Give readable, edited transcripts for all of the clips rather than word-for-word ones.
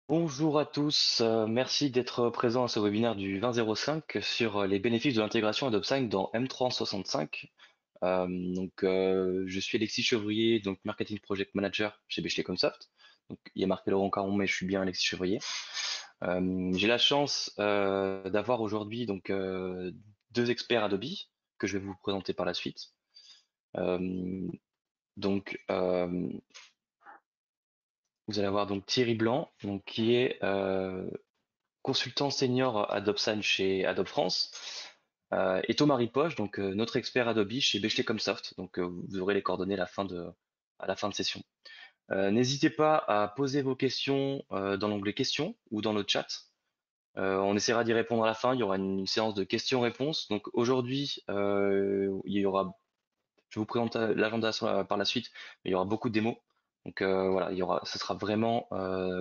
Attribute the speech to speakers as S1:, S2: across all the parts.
S1: Bonjour à tous, merci d'être présent à ce webinaire du 2005 sur les bénéfices de l'intégration Adobe Sign dans M365. Je suis Alexis Chevrier, donc Marketing Project Manager chez Bechley Consoft. Donc, il y a marqué Laurent Caron, mais je suis bien Alexis Chevrier. J'ai la chance d'avoir aujourd'hui deux experts Adobe que je vais vous présenter par la suite. Euh, donc, euh, vous allez avoir donc Thierry Blanc, donc, qui est consultant senior Adobe Sign chez Adobe France, et Thomas Ripoche, notre expert Adobe chez Bechley Comsoft. Vous aurez les coordonnées à la fin de session. N'hésitez pas à poser vos questions dans l'onglet questions ou dans le chat. On essaiera d'y répondre à la fin. Il y aura une séance de questions-réponses. Donc aujourd'hui, je vous présente l'agenda par la suite, mais il y aura beaucoup de démos. Voilà, ce sera vraiment,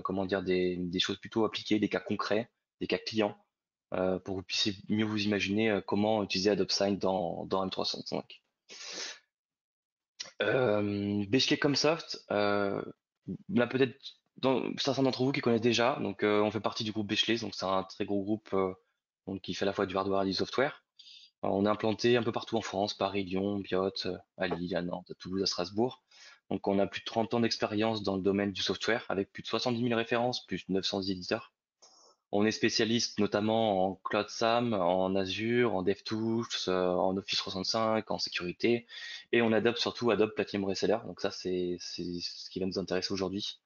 S1: comment dire, des choses plutôt appliquées, des cas concrets, des cas clients, pour que vous puissiez mieux vous imaginer comment utiliser Adobe Sign dans M365. Bechley Comsoft, là peut-être certains d'entre vous qui connaissent déjà, on fait partie du groupe Bechley, donc c'est un très gros groupe qui fait à la fois du hardware et du software. On est implanté un peu partout en France, Paris, Lyon, Biot, à Lille, à Nantes, à Toulouse, à Strasbourg. Donc on a plus de 30 ans d'expérience dans le domaine du software, avec plus de 70 000 références, plus de 900 éditeurs. On est spécialiste notamment en Cloud SAM, en Azure, en DevTools, en Office 365, en sécurité, et on adopte surtout Adobe Platinum Reseller. Donc ça, c'est ce qui va nous intéresser aujourd'hui.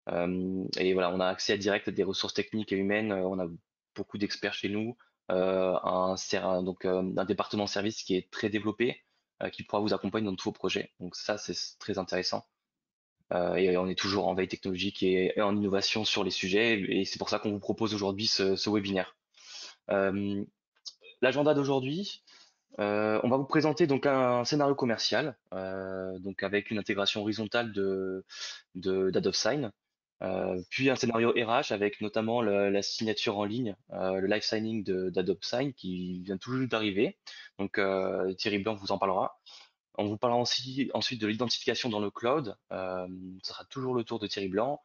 S1: Et voilà, on a accès à direct à des ressources techniques et humaines. On a beaucoup d'experts chez nous, un département service qui est très développé, qui pourra vous accompagner dans tous vos projets. Donc ça, c'est très intéressant. Et on est toujours en veille technologique et en innovation sur les sujets, et c'est pour ça qu'on vous propose aujourd'hui ce webinaire. Euh, L'agenda d'aujourd'hui, on va vous présenter donc un scénario commercial, donc avec une intégration horizontale d'Adobe Sign, puis un scénario RH avec notamment la signature en ligne, le live signing d'Adobe Sign qui vient tout juste d'arriver. Thierry Blanc vous en parlera. On vous parlera aussi ensuite de l'identification dans le cloud. Ce sera toujours le tour de Thierry Blanc.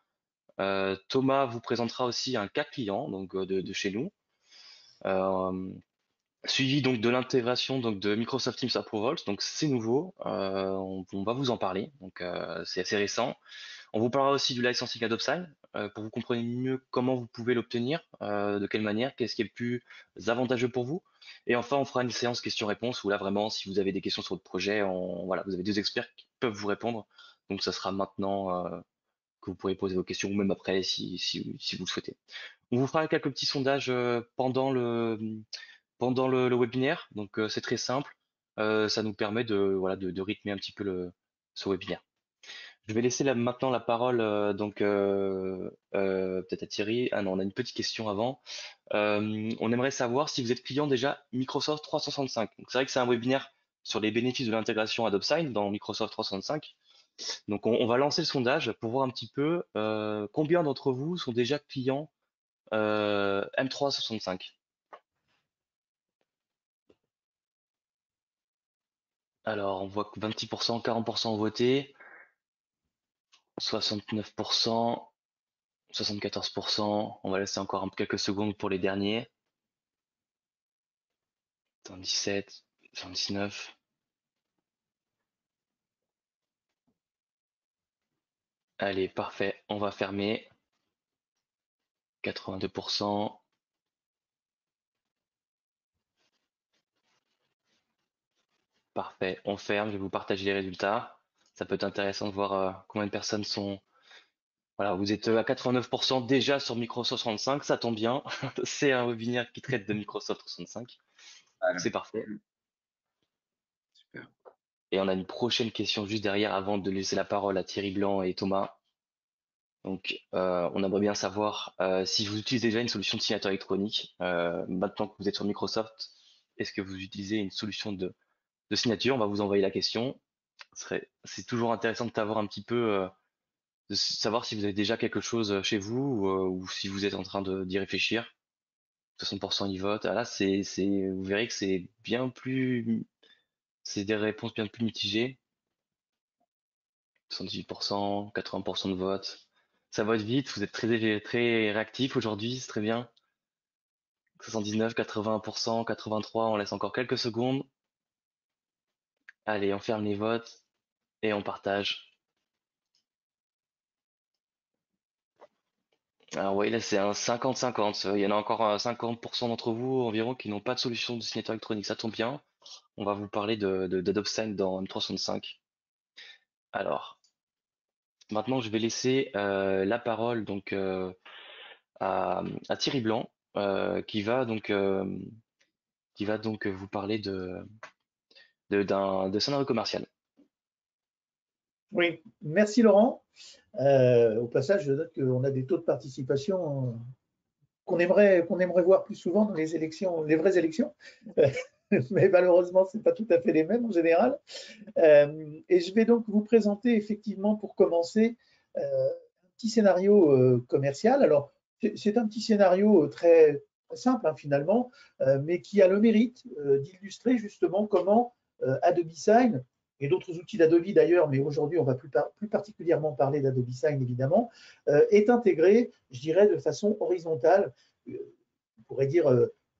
S1: Thomas vous présentera aussi un cas client de chez nous. Euh, Suivi donc de l'intégration donc de Microsoft Teams Approvals, donc c'est nouveau, on va vous en parler, c'est assez récent. On vous parlera aussi du licensing Adobe Sign pour que vous compreniez mieux comment vous pouvez l'obtenir, de quelle manière, qu'est-ce qui est le plus avantageux pour vous. Et enfin, on fera une séance questions-réponses où là vraiment, si vous avez des questions sur votre projet, voilà, vous avez deux experts qui peuvent vous répondre. Donc ça sera maintenant que vous pourrez poser vos questions ou même après si vous le souhaitez. On vous fera quelques petits sondages pendant le webinaire. C'est très simple. Ça nous permet de rythmer un petit peu ce webinaire. Je vais laisser maintenant la parole peut-être à Thierry. Ah non, on a une petite question avant. On aimerait savoir si vous êtes client déjà Microsoft 365. Donc c'est vrai que c'est un webinaire sur les bénéfices de l'intégration Adobe Sign dans Microsoft 365. On va lancer le sondage pour voir un petit peu combien d'entre vous sont déjà clients M365. Alors, on voit que 26%, 40% ont voté, 69%, 74%. On va laisser encore quelques secondes pour les derniers. 77, 79. Allez, parfait. On va fermer. 82%. Parfait. On ferme. Je vais vous partager les résultats. Ça peut être intéressant de voir combien de personnes sont. Voilà, vous êtes à 89% déjà sur Microsoft 365. Ça tombe bien. C'est un webinaire qui traite de Microsoft 365.
S2: Voilà.
S1: C'est parfait.
S2: Super.
S1: Et on a une prochaine question juste derrière avant de laisser la parole à Thierry Blanc et Thomas. On aimerait bien savoir si vous utilisez déjà une solution de signature électronique. Maintenant que vous êtes sur Microsoft, est-ce que vous utilisez une solution de signature? On va vous envoyer la question. C'est toujours intéressant de savoir un petit peu, de savoir si vous avez déjà quelque chose chez vous ou si vous êtes en train d'y réfléchir. 60% y votent. Ah là, vous verrez que c'est des réponses bien plus mitigées. 78%, 80% de votes. Ça va vite, vous êtes très réactif aujourd'hui, c'est très bien. 79, 80%, 83, on laisse encore quelques secondes. Allez, on ferme les votes et on partage. Alors oui, là c'est un 50-50. Il y en a encore 50% d'entre vous environ qui n'ont pas de solution de signature électronique. Ça tombe bien. On va vous parler d'Adobe Sign dans M365. Alors, maintenant je vais laisser la parole donc à Thierry Blanc qui va donc vous parler de scénario commercial.
S3: Oui, merci Laurent. Au passage, je note qu'on a des taux de participation qu'on aimerait voir plus souvent dans les élections, les vraies élections. Mais malheureusement, ce n'est pas tout à fait les mêmes en général. Et je vais donc vous présenter effectivement pour commencer un petit scénario commercial. Alors, c'est un petit scénario très simple finalement, mais qui a le mérite d'illustrer justement comment Adobe Sign et d'autres outils d'Adobe d'ailleurs, mais aujourd'hui on va plus particulièrement parler d'Adobe Sign évidemment, est intégré, je dirais, de façon horizontale, on pourrait dire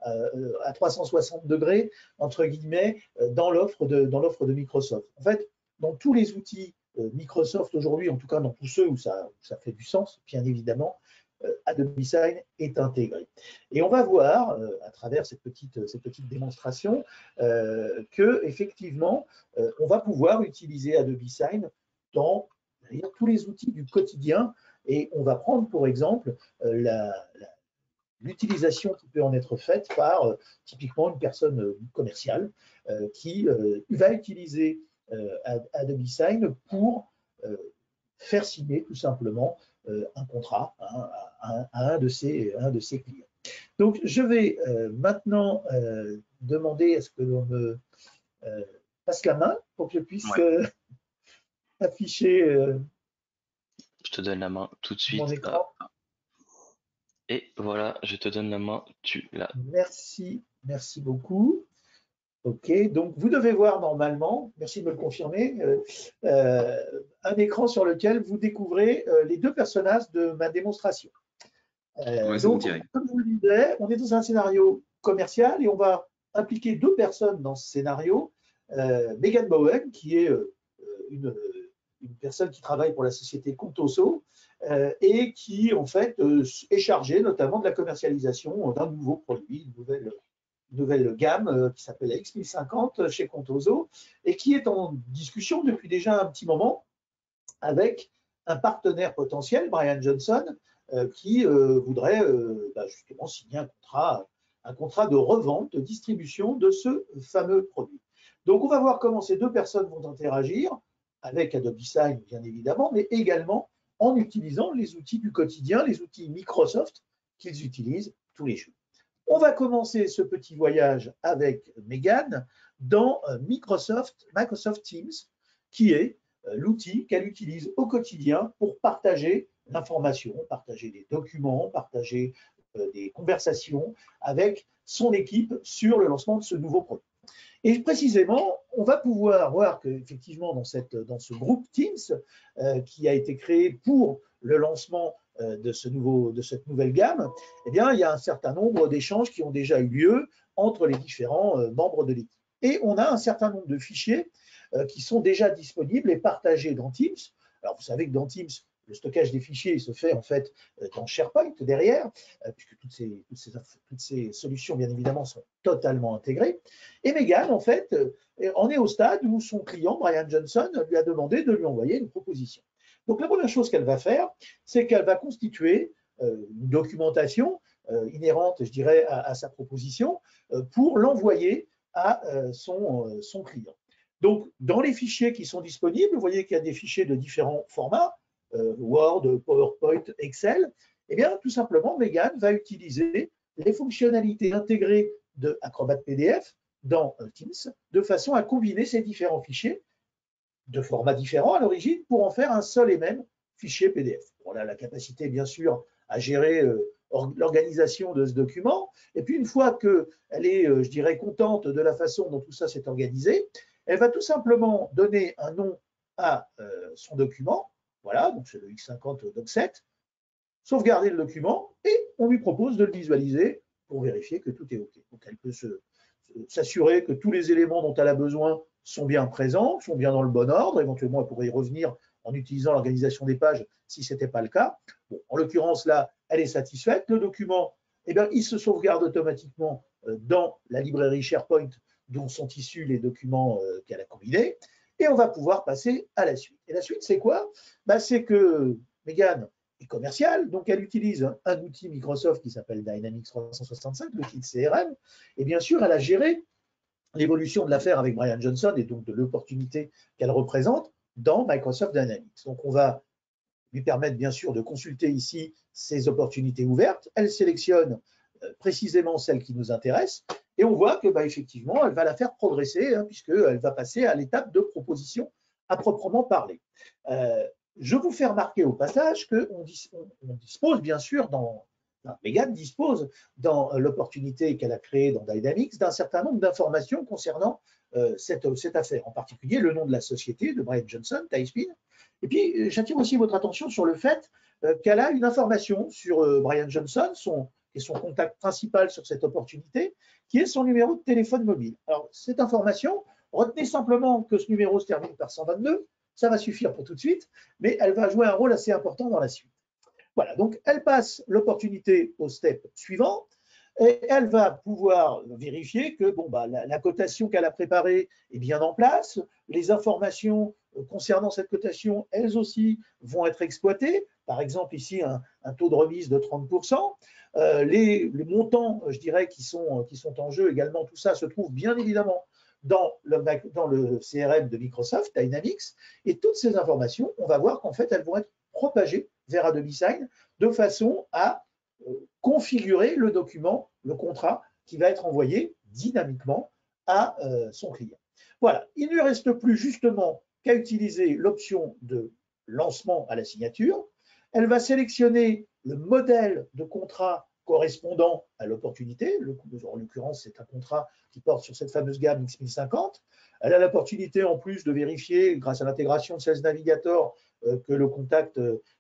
S3: à 360 degrés, entre guillemets, dans l'offre de Microsoft. En fait, dans tous les outils Microsoft aujourd'hui, en tout cas dans tous ceux où ça fait du sens, bien évidemment, Adobe Sign est intégré. Et on va voir, à travers cette petite démonstration, que effectivement, on va pouvoir utiliser Adobe Sign dans tous les outils du quotidien. Et on va prendre pour exemple l'utilisation qui peut en être faite par typiquement une personne commerciale qui va utiliser Adobe Sign pour faire signer tout simplement un contrat à un de ses clients. Donc, je vais maintenant demander à ce que l'on me passe la main pour que je puisse afficher
S1: Je te donne la main tout de
S3: mon
S1: suite.
S3: écran.
S1: Et voilà, je te donne la main, tu l'as.
S3: Merci beaucoup. OK, donc vous devez voir normalement, merci de me le confirmer, un écran sur lequel vous découvrez les deux personnages de ma démonstration.
S2: Ouais, c'est bon,
S3: Donc,
S2: Thierry.
S3: comme je vous le disais, on est dans un scénario commercial et on va impliquer deux personnes dans ce scénario. Megan Bowen, qui est une, une personne qui travaille pour la société Contoso et qui, en fait, est chargée notamment de la commercialisation d'un nouveau produit, une nouvelle gamme qui s'appelle la X1050 chez Contoso et qui est en discussion depuis déjà un petit moment avec un partenaire potentiel, Brian Johnson, qui voudrait justement signer un contrat de revente, de distribution de ce fameux produit. Donc, on va voir comment ces deux personnes vont interagir avec Adobe Sign, bien évidemment, mais également en utilisant les outils du quotidien, les outils Microsoft qu'ils utilisent tous les jours. On va commencer ce petit voyage avec Megan dans Microsoft Teams, qui est l'outil qu'elle utilise au quotidien pour partager l'information, partager des documents, partager des conversations avec son équipe sur le lancement de ce nouveau produit. Et précisément, on va pouvoir voir qu'effectivement, dans ce groupe Teams qui a été créé pour le lancement de cette nouvelle gamme, eh bien, il y a un certain nombre d'échanges qui ont déjà eu lieu entre les différents membres de l'équipe. Et on a un certain nombre de fichiers qui sont déjà disponibles et partagés dans Teams. Alors, vous savez que dans Teams, le stockage des fichiers se fait en fait dans SharePoint derrière, puisque toutes ces solutions, bien évidemment, sont totalement intégrées. Et Megan, en fait, en est au stade où son client, Brian Johnson, lui a demandé de lui envoyer une proposition. Donc, la première chose qu'elle va faire, c'est qu'elle va constituer une documentation inhérente, je dirais, à sa proposition pour l'envoyer à son client. Donc, dans les fichiers qui sont disponibles, vous voyez qu'il y a des fichiers de différents formats, Word, PowerPoint, Excel. Eh bien, tout simplement, Megan va utiliser les fonctionnalités intégrées de Acrobat PDF dans Teams de façon à combiner ces différents fichiers de formats différents à l'origine pour en faire un seul et même fichier PDF. On a la capacité, bien sûr, à gérer l'organisation de ce document. Et puis, une fois qu'elle est, je dirais, contente de la façon dont tout ça s'est organisé, elle va tout simplement donner un nom à son document. Voilà, donc c'est le X50 Doc7. sauvegarder le document et on lui propose de le visualiser pour vérifier que tout est OK. Donc, elle peut s'assurer que tous les éléments dont elle a besoin sont bien présents, sont bien dans le bon ordre. Éventuellement, elle pourrait y revenir en utilisant l'organisation des pages si ce n'était pas le cas. Bon, en l'occurrence, là, elle est satisfaite. Le document, eh bien, il se sauvegarde automatiquement dans la librairie SharePoint dont sont issus les documents qu'elle a combinés. Et on va pouvoir passer à la suite. Et la suite, c'est quoi? C'est que Mégane est commerciale, donc elle utilise un outil Microsoft qui s'appelle Dynamics 365, l'outil de CRM, et bien sûr, elle a géré l'évolution de l'affaire avec Brian Johnson et donc de l'opportunité qu'elle représente dans Microsoft Dynamics. Donc, on va lui permettre bien sûr de consulter ici ces opportunités ouvertes. Elle sélectionne précisément celles qui nous intéressent et on voit que effectivement, elle va la faire progresser puisqu'elle va passer à l'étape de proposition à proprement parler. Je vous fais remarquer au passage qu'on dispose bien sûr Mégane dispose dans l'opportunité qu'elle a créée dans Dynamics d'un certain nombre d'informations concernant cette affaire, en particulier le nom de la société de Brian Johnson, Typespin. Et puis, j'attire aussi votre attention sur le fait qu'elle a une information sur Brian Johnson, qui est son contact principal sur cette opportunité, qui est son numéro de téléphone mobile. Alors, cette information, retenez simplement que ce numéro se termine par 122, ça va suffire pour tout de suite, mais elle va jouer un rôle assez important dans la suite. Voilà, donc elle passe l'opportunité au step suivant et elle va pouvoir vérifier que la cotation qu'elle a préparée est bien en place, les informations concernant cette cotation, elles aussi, vont être exploitées. Par exemple, ici, un taux de remise de 30%. Les montants, je dirais, qui sont en jeu également, tout ça se trouve bien évidemment dans le CRM de Microsoft, Dynamics. Et toutes ces informations, on va voir qu'en fait, elles vont être propagées vers Adobe Sign de façon à configurer le document, le contrat qui va être envoyé dynamiquement à son client. Voilà, il ne lui reste plus justement qu'à utiliser l'option de lancement à la signature. Elle va sélectionner le modèle de contrat correspondant à l'opportunité. En l'occurrence, c'est un contrat qui porte sur cette fameuse gamme X1050. Elle a l'opportunité en plus de vérifier, grâce à l'intégration de Sales Navigator, que le contact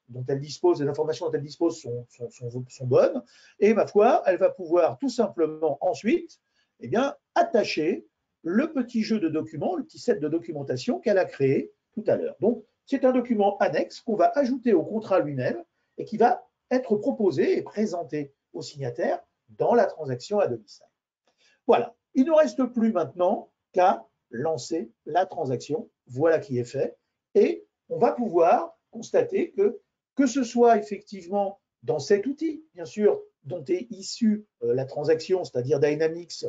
S3: dont elle dispose, les informations dont elle dispose sont bonnes. Et ma foi, elle va pouvoir tout simplement ensuite attacher le petit jeu de documents, le petit set de documentation qu'elle a créé tout à l'heure. Donc, c'est un document annexe qu'on va ajouter au contrat lui-même et qui va être proposé et présenté au signataire dans la transaction Adobe Sign. Voilà, il ne reste plus maintenant qu'à lancer la transaction. Voilà qui est fait. Et on va pouvoir constater que ce soit effectivement dans cet outil, bien sûr, dont est issue la transaction, c'est-à-dire Dynamics,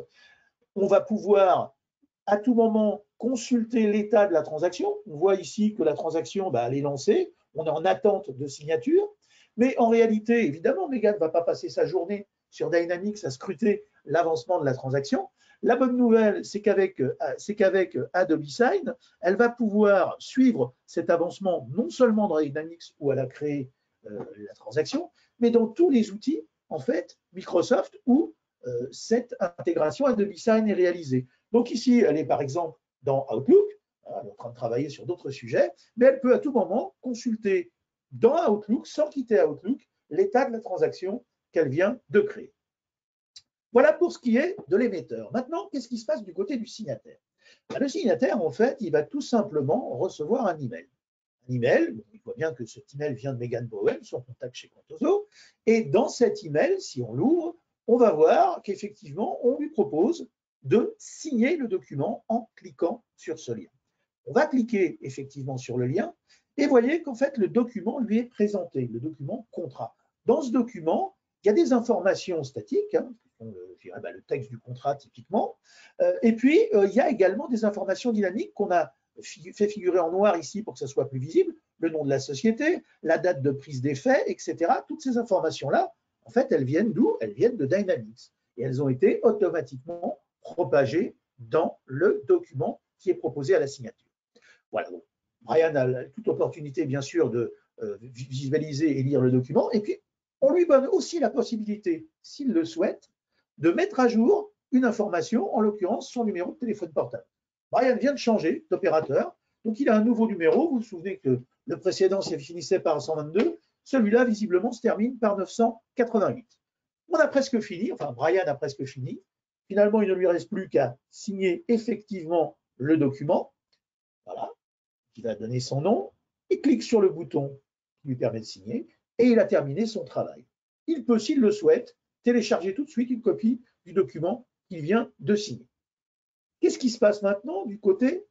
S3: on va pouvoir à tout moment consulter l'état de la transaction. On voit ici que la transaction, elle est lancée, on est en attente de signature, mais en réalité, évidemment, Mégane ne va pas passer sa journée sur Dynamics à scruter l'avancement de la transaction. La bonne nouvelle, c'est qu'avec Adobe Sign, elle va pouvoir suivre cet avancement non seulement dans Dynamics où elle a créé la transaction, mais dans tous les outils, en fait, Microsoft où cette intégration Adobe Sign est réalisée. Donc ici, elle est par exemple dans Outlook, elle est en train de travailler sur d'autres sujets, mais elle peut à tout moment consulter dans Outlook, sans quitter Outlook, l'état de la transaction qu'elle vient de créer. Voilà pour ce qui est de l'émetteur. Maintenant, qu'est-ce qui se passe du côté du signataire? Le signataire, en fait, il va tout simplement recevoir un email. Un email, il voit bien que cet email vient de Mégane Bowen, son contact chez Contoso, et dans cet email, si on l'ouvre, on va voir qu'effectivement, on lui propose de signer le document en cliquant sur ce lien. On va cliquer effectivement sur le lien et voyez qu'en fait, le document lui est présenté, le document contrat. Dans ce document, il y a des informations statiques, le texte du contrat typiquement, et puis il y a également des informations dynamiques qu'on a fait figurer en noir ici pour que ça soit plus visible, le nom de la société, la date de prise d'effet, etc. Toutes ces informations-là, en fait, elles viennent d'où? Elles viennent de Dynamics. Et elles ont été automatiquement propagées dans le document qui est proposé à la signature. Voilà. Donc, Brian a toute opportunité, bien sûr, de visualiser et lire le document. Et puis, on lui donne aussi la possibilité, s'il le souhaite, de mettre à jour une information, en l'occurrence son numéro de téléphone portable. Brian vient de changer d'opérateur, donc il a un nouveau numéro. Vous vous souvenez que le précédent finissait par 122, Celui-là, visiblement, se termine par 988. On a presque fini, enfin Brian a presque fini. Finalement, il ne lui reste plus qu'à signer effectivement le document. Voilà, il va donner son nom. Il clique sur le bouton qui lui permet de signer et il a terminé son travail. Il peut, s'il le souhaite, télécharger tout de suite une copie du document qu'il vient de signer. Qu'est-ce qui se passe maintenant du côté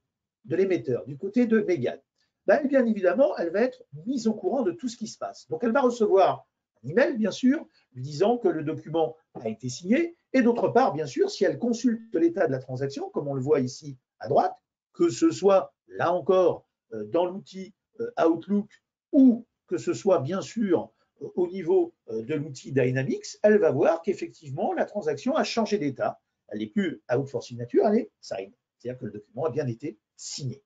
S3: de l'émetteur, du côté de Mégane? Ben, bien évidemment, elle va être mise au courant de tout ce qui se passe. Donc, elle va recevoir un email, bien sûr, lui disant que le document a été signé. Et d'autre part, bien sûr, si elle consulte l'état de la transaction, comme on le voit ici à droite, que ce soit, là encore, dans l'outil Outlook ou que ce soit, bien sûr, au niveau de l'outil Dynamics, elle va voir qu'effectivement, la transaction a changé d'état. Elle n'est plus out for signature, elle est signed. C'est-à-dire que le document a bien été signé.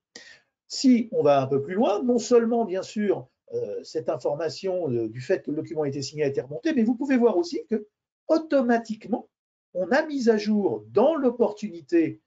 S3: Si on va un peu plus loin, non seulement, bien sûr, cette information du fait que le document a été signé a été remontée, mais vous pouvez voir aussi que automatiquement, on a mis à jour dans l'opportunité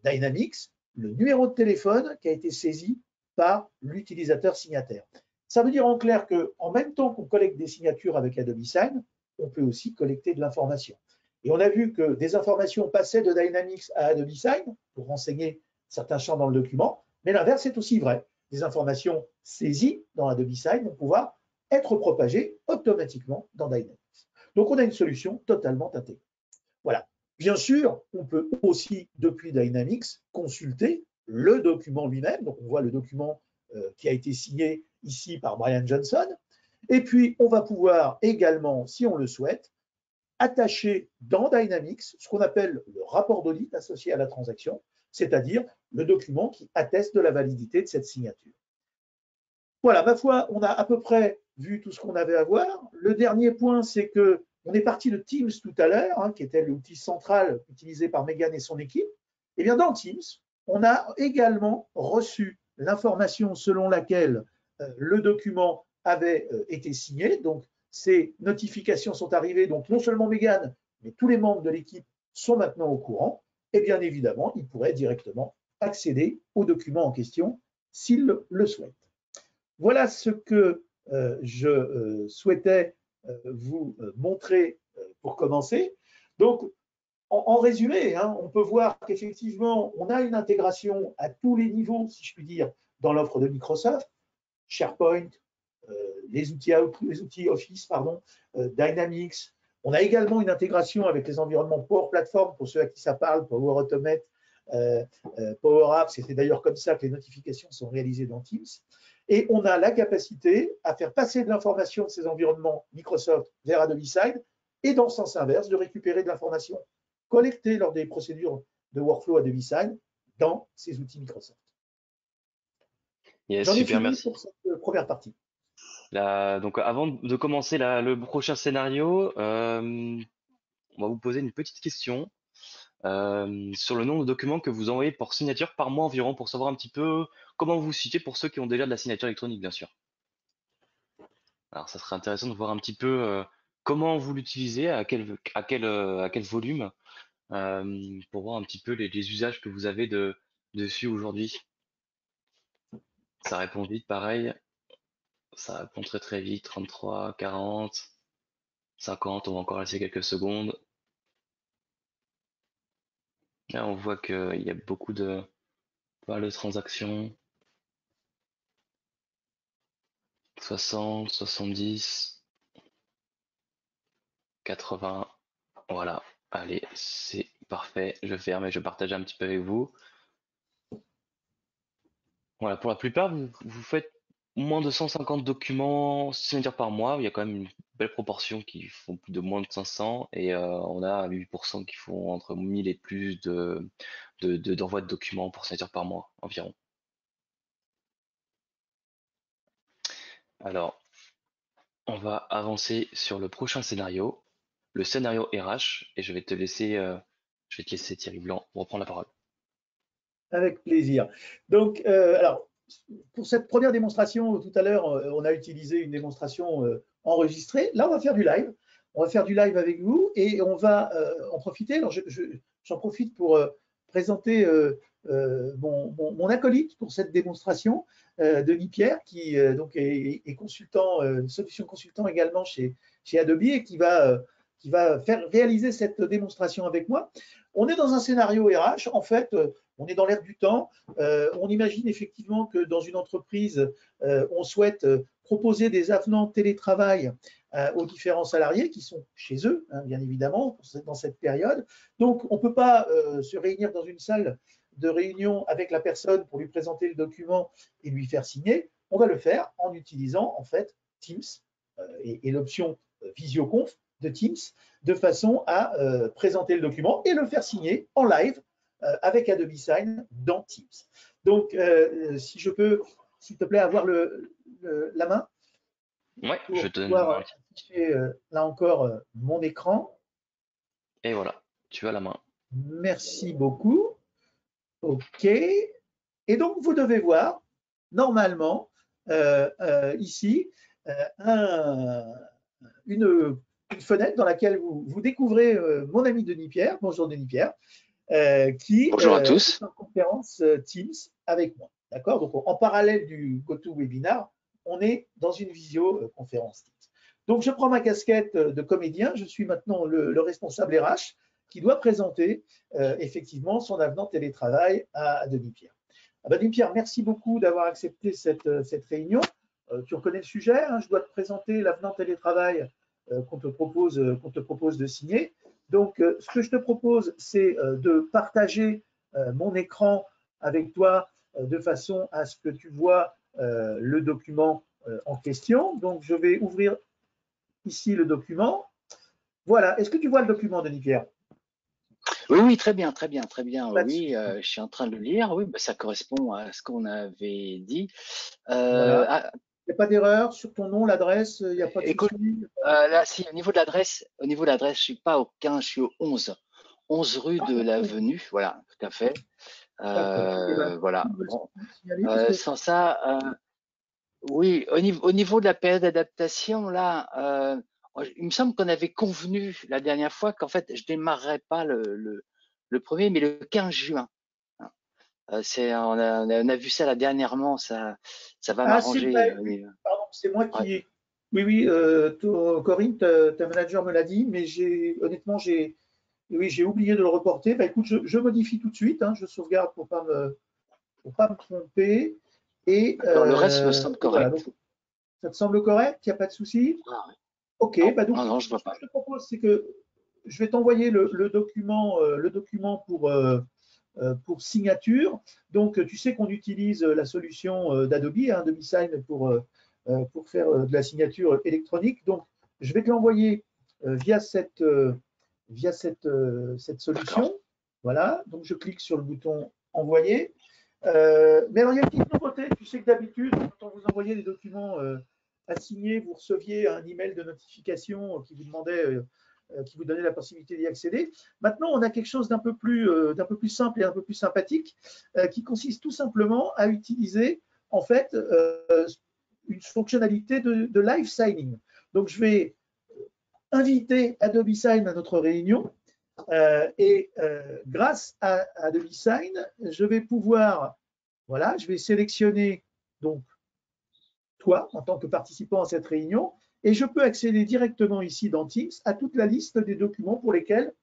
S3: Dynamics le numéro de téléphone qui a été saisi par l'utilisateur signataire. Ça veut dire en clair qu'en même temps qu'on collecte des signatures avec Adobe Sign, on peut aussi collecter de l'information. Et on a vu que des informations passaient de Dynamics à Adobe Sign pour renseigner certains champs dans le document, mais l'inverse est aussi vrai. Des informations saisies dans Adobe Sign vont pouvoir être propagées automatiquement dans Dynamics. Donc, on a une solution totalement intégrée. Voilà. Bien sûr, on peut aussi, depuis Dynamics, consulter le document lui-même. Donc, on voit le document qui a été signé ici par Brian Johnson. Et puis, on va pouvoir également, si on le souhaite, attacher dans Dynamics ce qu'on appelle le rapport d'audit associé à la transaction, c'est-à-dire le document qui atteste de la validité de cette signature. Voilà, ma foi, on a à peu près vu tout ce qu'on avait à voir. Le dernier point, c'est que on est parti de Teams tout à l'heure, hein, qui était l'outil central utilisé par Mégane et son équipe. Et bien dans Teams, on a également reçu l'information selon laquelle le document avait été signé. Donc, ces notifications sont arrivées. Donc, non seulement Mégane, mais tous les membres de l'équipe sont maintenant au courant. Et bien évidemment, ils pourraient directement accéder au document en question s'ils le souhaitent. Voilà ce que je souhaitais vous montrer pour commencer. Donc, en résumé, hein, on peut voir qu'effectivement, on a une intégration à tous les niveaux, si je puis dire, dans l'offre de Microsoft, SharePoint, les outils Office, Dynamics. On a également une intégration avec les environnements Power Platform, pour ceux à qui ça parle, Power Automate, Power Apps. C'est d'ailleurs comme ça que les notifications sont réalisées dans Teams. Et on a la capacité à faire passer de l'information de ces environnements Microsoft vers Adobe Sign et dans le sens inverse, de récupérer de l'information collectée lors des procédures de workflow Adobe Sign dans ces outils Microsoft.
S1: Yes,
S3: J'en ai
S1: super,
S3: fini
S1: merci.
S3: pour cette première partie.
S1: Donc, avant de commencer le prochain scénario, on va vous poser une petite question sur le nombre de documents que vous envoyez pour signature par mois environ, pour savoir un petit peu comment vous vous situez pour ceux qui ont déjà de la signature électronique, bien sûr. Alors, ça serait intéressant de voir un petit peu comment vous l'utilisez, à quel volume, pour voir un petit peu les usages que vous avez dessus aujourd'hui. Ça répond vite, pareil. Ça répond très très vite, 33, 40, 50, on va encore laisser quelques secondes. Là, on voit qu'il y a pas de transactions. 60, 70, 80. Voilà. Allez, c'est parfait. Je ferme et je partage un petit peu avec vous. Voilà, pour la plupart, vous faites moins de 150 documents signatures par mois. Il y a quand même une belle proportion qui font plus de moins de 500 et on a 8% qui font entre 1000 et plus d'envoi de documents pour signature par mois environ. Alors, on va avancer sur le prochain scénario, le scénario RH, et je vais te laisser Thierry Blanc reprendre la parole.
S3: Avec plaisir. Donc, alors, pour cette première démonstration, tout à l'heure, on a utilisé une démonstration enregistrée. Là, on va faire du live. On va faire du live avec vous et on va en profiter. Alors, j'en profite pour présenter mon acolyte pour cette démonstration, Denis Pierre, qui donc est consultant, solution consultant également chez Adobe et qui va faire réaliser cette démonstration avec moi. On est dans un scénario RH, en fait, on est dans l'air du temps. On imagine effectivement que dans une entreprise, on souhaite proposer des avenants télétravail aux différents salariés qui sont chez eux, hein, bien évidemment, dans cette période. Donc, on ne peut pas se réunir dans une salle de réunion avec la personne pour lui présenter le document et lui faire signer. On va le faire en utilisant en fait Teams et l'option Visioconf de Teams de façon à présenter le document et le faire signer en live avec Adobe Sign dans Teams. Donc, si je peux, s'il te plaît, avoir la main.
S1: Ouais,
S3: pour
S1: je te donne
S3: pouvoir
S1: la main.
S3: afficher, là encore mon écran.
S1: Et voilà, tu as la main.
S3: Merci beaucoup. OK. Et donc, vous devez voir, normalement, ici, une fenêtre dans laquelle vous découvrez mon ami Denis Pierre. Bonjour Denis Pierre. Qui
S1: Bonjour à tous.
S3: est en conférence Teams avec moi. D'accord? Donc, en parallèle du GoToWebinar, on est dans une visioconférence Teams. Donc, je prends ma casquette de comédien. Je suis maintenant le responsable RH qui doit présenter effectivement son avenant télétravail à Denis Pierre. Denis Pierre, merci beaucoup d'avoir accepté cette réunion. Tu reconnais le sujet, hein, je dois te présenter l'avenant télétravail qu'on te propose de signer. Donc, ce que je te propose, c'est de partager mon écran avec toi de façon à ce que tu vois le document en question. Donc, je vais ouvrir ici le document. Voilà. Est-ce que tu vois le document, Denis Pierre?
S2: Oui, oui, très bien, très bien, très bien.
S3: Pas de
S2: Oui,
S3: souci.
S2: je suis en train de le lire. Oui, bah, ça correspond à ce qu'on avait dit.
S3: Voilà. Il n'y a pas d'erreur sur ton nom, l'adresse, il n'y a pas de
S2: Écoute,
S3: souci.
S2: là, si, au niveau de l'adresse, je suis pas au 15, je suis au 11. 11 rue de l'Avenue. Voilà, tout à fait.
S3: D'accord.
S2: Voilà.
S3: Tu veux
S2: Bon,
S3: le signaler parce que
S2: sans ça, oui, au niveau de la période d'adaptation, là, il me semble qu'on avait convenu la dernière fois qu'en fait, je démarrerais pas le premier, mais le 15 juin. On a vu ça là dernièrement, ça va
S3: c'est
S2: m'arranger.
S3: vrai, oui, pardon, c'est moi
S2: Ouais.
S3: qui. Oui, oui, Corinne, ta manager me l'a dit, mais oui, j'ai oublié de le reporter. Bah, écoute, je modifie tout de suite, hein, je sauvegarde pour pas me tromper. Et
S2: D'accord, le reste me semble
S3: voilà, donc,
S2: correct.
S3: ça te semble correct? Il n'y a pas de souci?
S2: Ah, ouais.
S3: OK,
S2: Non,
S3: bah donc,
S2: non, non, je vois
S3: ce que
S2: pas.
S3: je te propose, c'est que je vais t'envoyer le document pour signature. Donc, tu sais qu'on utilise la solution d'Adobe, hein, Adobe Sign, pour faire de la signature électronique. Donc, je vais te l'envoyer via cette
S2: D'accord.
S3: solution. Voilà, donc je clique sur le bouton envoyer. Mais alors, il y a une petite nouveauté. Tu sais que d'habitude, quand vous envoyez des documents à signer, vous receviez un email de notification qui vous demandait, qui vous donnait la possibilité d'y accéder. Maintenant, on a quelque chose d'un peu plus simple et un peu plus sympathique, qui consiste tout simplement à utiliser en fait une fonctionnalité de live signing. Donc, je vais inviter Adobe Sign à notre réunion. Et grâce à Adobe Sign, je vais pouvoir, voilà, je vais sélectionner donc toi en tant que participant à cette réunion et je peux accéder directement ici dans Teams à toute la liste des documents pour lesquels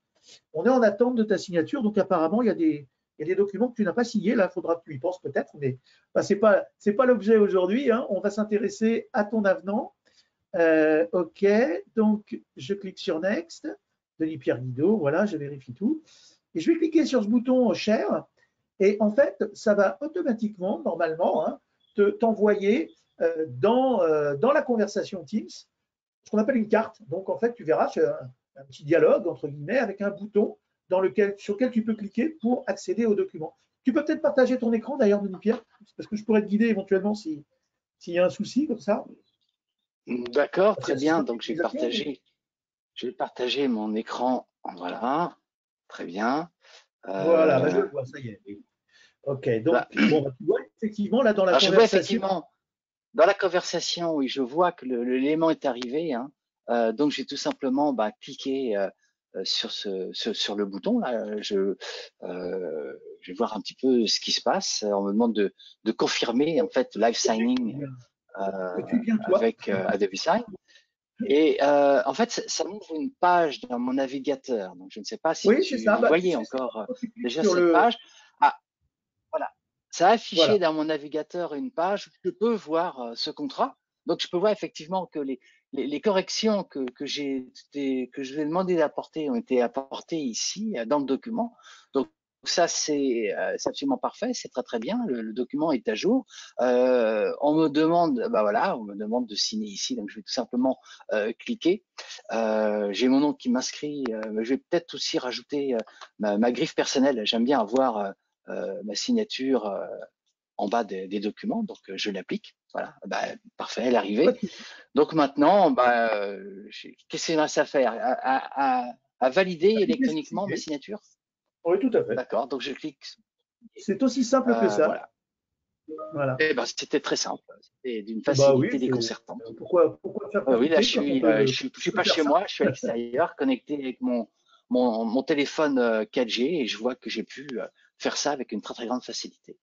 S3: on est en attente de ta signature. Donc apparemment, il y a des documents que tu n'as pas signés. Là, il faudra que tu y penses peut-être, mais bah, ce n'est pas l'objet aujourd'hui. Hein. On va s'intéresser à ton avenant. OK, donc je clique sur Next. Denis Pierre Guido, voilà, je vérifie tout. Et je vais cliquer sur ce bouton Share. Et en fait, ça va automatiquement, normalement, hein, t'envoyer dans la conversation Teams ce qu'on appelle une carte. Donc, en fait, tu verras, c'est un petit dialogue, entre guillemets, avec un bouton sur lequel tu peux cliquer pour accéder au document. Tu peux peut-être partager ton écran, d'ailleurs, Denis Pierre, parce que je pourrais te guider éventuellement s'il y a un souci comme ça.
S2: D'accord, très
S3: C'est
S2: bien.
S3: ton
S2: Donc,
S3: utilisation.
S2: je vais partager mon écran. Voilà, très bien.
S3: Voilà, bah, je le vois, ça y est. OK, donc,
S2: Voilà.
S3: bon, bah, tu vois, effectivement, là, dans la
S2: Alors, je vois
S3: conversation.
S2: effectivement dans la conversation, oui, je vois que l'élément est arrivé. Hein. Donc, j'ai tout simplement cliqué sur le bouton. Là, je vais voir un petit peu ce qui se passe. On me demande de confirmer en fait live signing
S3: Tu es bien, toi.
S2: avec Adobe Sign. Et en fait, ça m'ouvre une page dans mon navigateur. Donc, je ne sais pas si
S3: Oui, c'est ça.
S2: vous
S3: Bah,
S2: voyez
S3: tu sais,
S2: encore
S3: quand tu cliques
S2: déjà
S3: sur
S2: cette
S3: le.
S2: page. Ah, voilà. Ça a affiché
S3: Voilà.
S2: dans mon navigateur une page où je peux voir ce contrat. Donc, je peux voir effectivement que les corrections que je vais demander d'apporter ont été apportées ici dans le document. Donc, ça, c'est absolument parfait, c'est très très bien. Le document est à jour. On me demande, bah voilà, on me demande de signer ici, donc je vais tout simplement cliquer. J'ai mon nom qui m'inscrit. Je vais peut-être aussi rajouter ma griffe personnelle. J'aime bien avoir ma signature en bas des documents, donc je l'applique. Voilà, bah, parfait, elle est arrivée. Donc maintenant, bah, qu'est-ce qu'il reste à faire? À valider électroniquement ma signature?
S3: Oui, tout à fait.
S2: D'accord, donc je clique.
S3: C'est aussi simple que ça.
S2: Voilà.
S3: Voilà.
S2: Et ben, c'était très simple, c'était d'une
S3: Bah oui,
S2: facilité déconcertante.
S3: pourquoi faire
S2: Oui, là,
S3: compliqué quand on peut,
S2: je suis pas
S3: faire
S2: chez
S3: ça?
S2: moi, je suis à l'extérieur, connecté avec mon téléphone 4G et je vois que j'ai pu faire ça avec une très très grande facilité.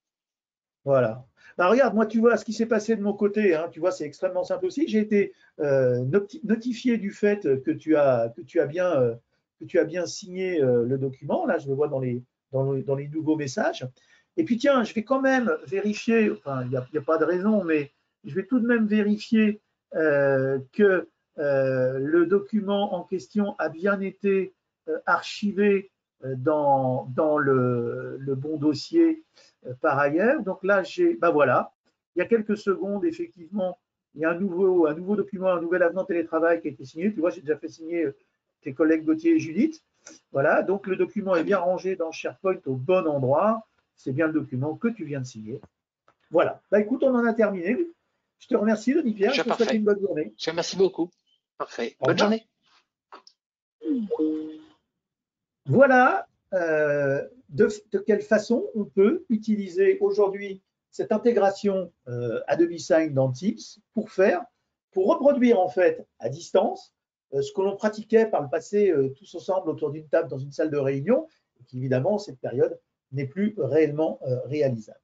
S3: Voilà. Bah, regarde, moi, tu vois ce qui s'est passé de mon côté, hein, tu vois, c'est extrêmement simple aussi. J'ai été notifié du fait que tu as bien signé le document. Là, je le vois dans les nouveaux messages. Et puis, tiens, je vais quand même vérifier, enfin, il n'y a pas de raison, mais je vais tout de même vérifier que le document en question a bien été archivé dans le bon dossier par ailleurs. Donc là, ben voilà, il y a quelques secondes, effectivement, il y a un nouveau document, un nouvel avenant télétravail qui a été signé. Tu vois, j'ai déjà fait signer tes collègues Gauthier et Judith. Voilà, donc le document est bien rangé dans SharePoint au bon endroit. C'est bien le document que tu viens de signer. Voilà. Bah écoute, on en a terminé. Je te remercie, Denis Pierre. Je te souhaite une bonne journée.
S2: Je te remercie beaucoup. Parfait.
S3: Au
S2: Bonne
S3: revoir.
S2: journée.
S3: Voilà de quelle façon on peut utiliser aujourd'hui cette intégration Adobe Sign dans Teams pour reproduire en fait à distance ce que l'on pratiquait par le passé tous ensemble autour d'une table dans une salle de réunion, et qu'évidemment cette période n'est plus réellement réalisable.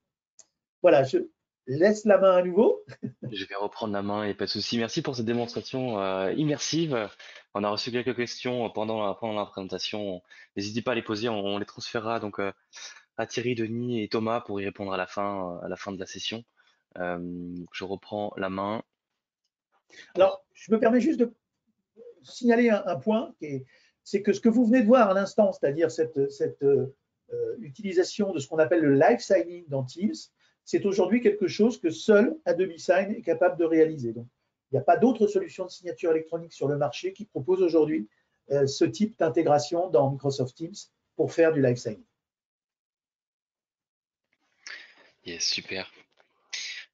S3: Voilà, je laisse la main à nouveau.
S1: Je vais reprendre la main et pas de souci. Merci pour cette démonstration immersive. On a reçu quelques questions pendant la présentation. N'hésitez pas à les poser, on les transférera donc à Thierry, Denis et Thomas pour y répondre à la fin de la session. Je reprends la main.
S3: Alors, je me permets juste de signaler un point, c'est que ce que vous venez de voir à l'instant, c'est-à-dire cette utilisation de ce qu'on appelle le live signing dans Teams, c'est aujourd'hui quelque chose que seul Adobe Sign est capable de réaliser. Donc, il n'y a pas d'autre solution de signature électronique sur le marché qui propose aujourd'hui ce type d'intégration dans Microsoft Teams pour faire du live signing.
S1: Yes, super.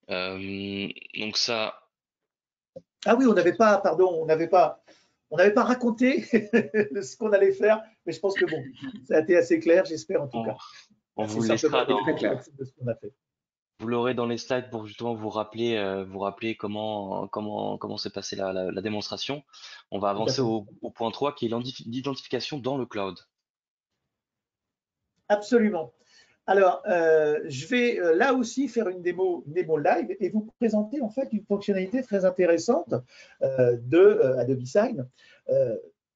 S1: Donc ça.
S3: Ah oui, on n'avait pas raconté ce qu'on allait faire, mais je pense que bon, ça a été assez clair, j'espère en tout cas.
S1: On vous laissera
S3: de ce qu'on a fait.
S1: Vous l'aurez dans les slides pour justement vous rappeler comment s'est passée la démonstration. On va avancer au point 3 qui est l'identification dans le cloud.
S3: Absolument. Alors, je vais là aussi faire une démo live et vous présenter en fait une fonctionnalité très intéressante de Adobe Sign.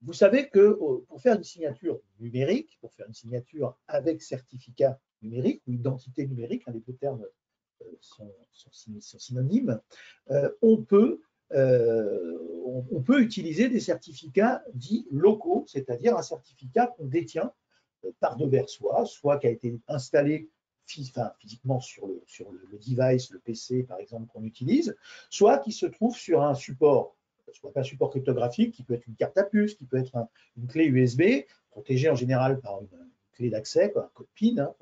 S3: Vous savez que pour faire une signature numérique, pour faire une signature avec certificat numérique ou identité numérique, les deux termes sont synonymes, on peut utiliser des certificats dits locaux, c'est-à-dire un certificat qu'on détient par devers soit qui a été installé physiquement sur le device, le PC par exemple qu'on utilise, soit qui se trouve sur un support, soit un support cryptographique qui peut être une carte à puce, qui peut être une clé USB, protégée en général par une clé d'accès, un code PIN, un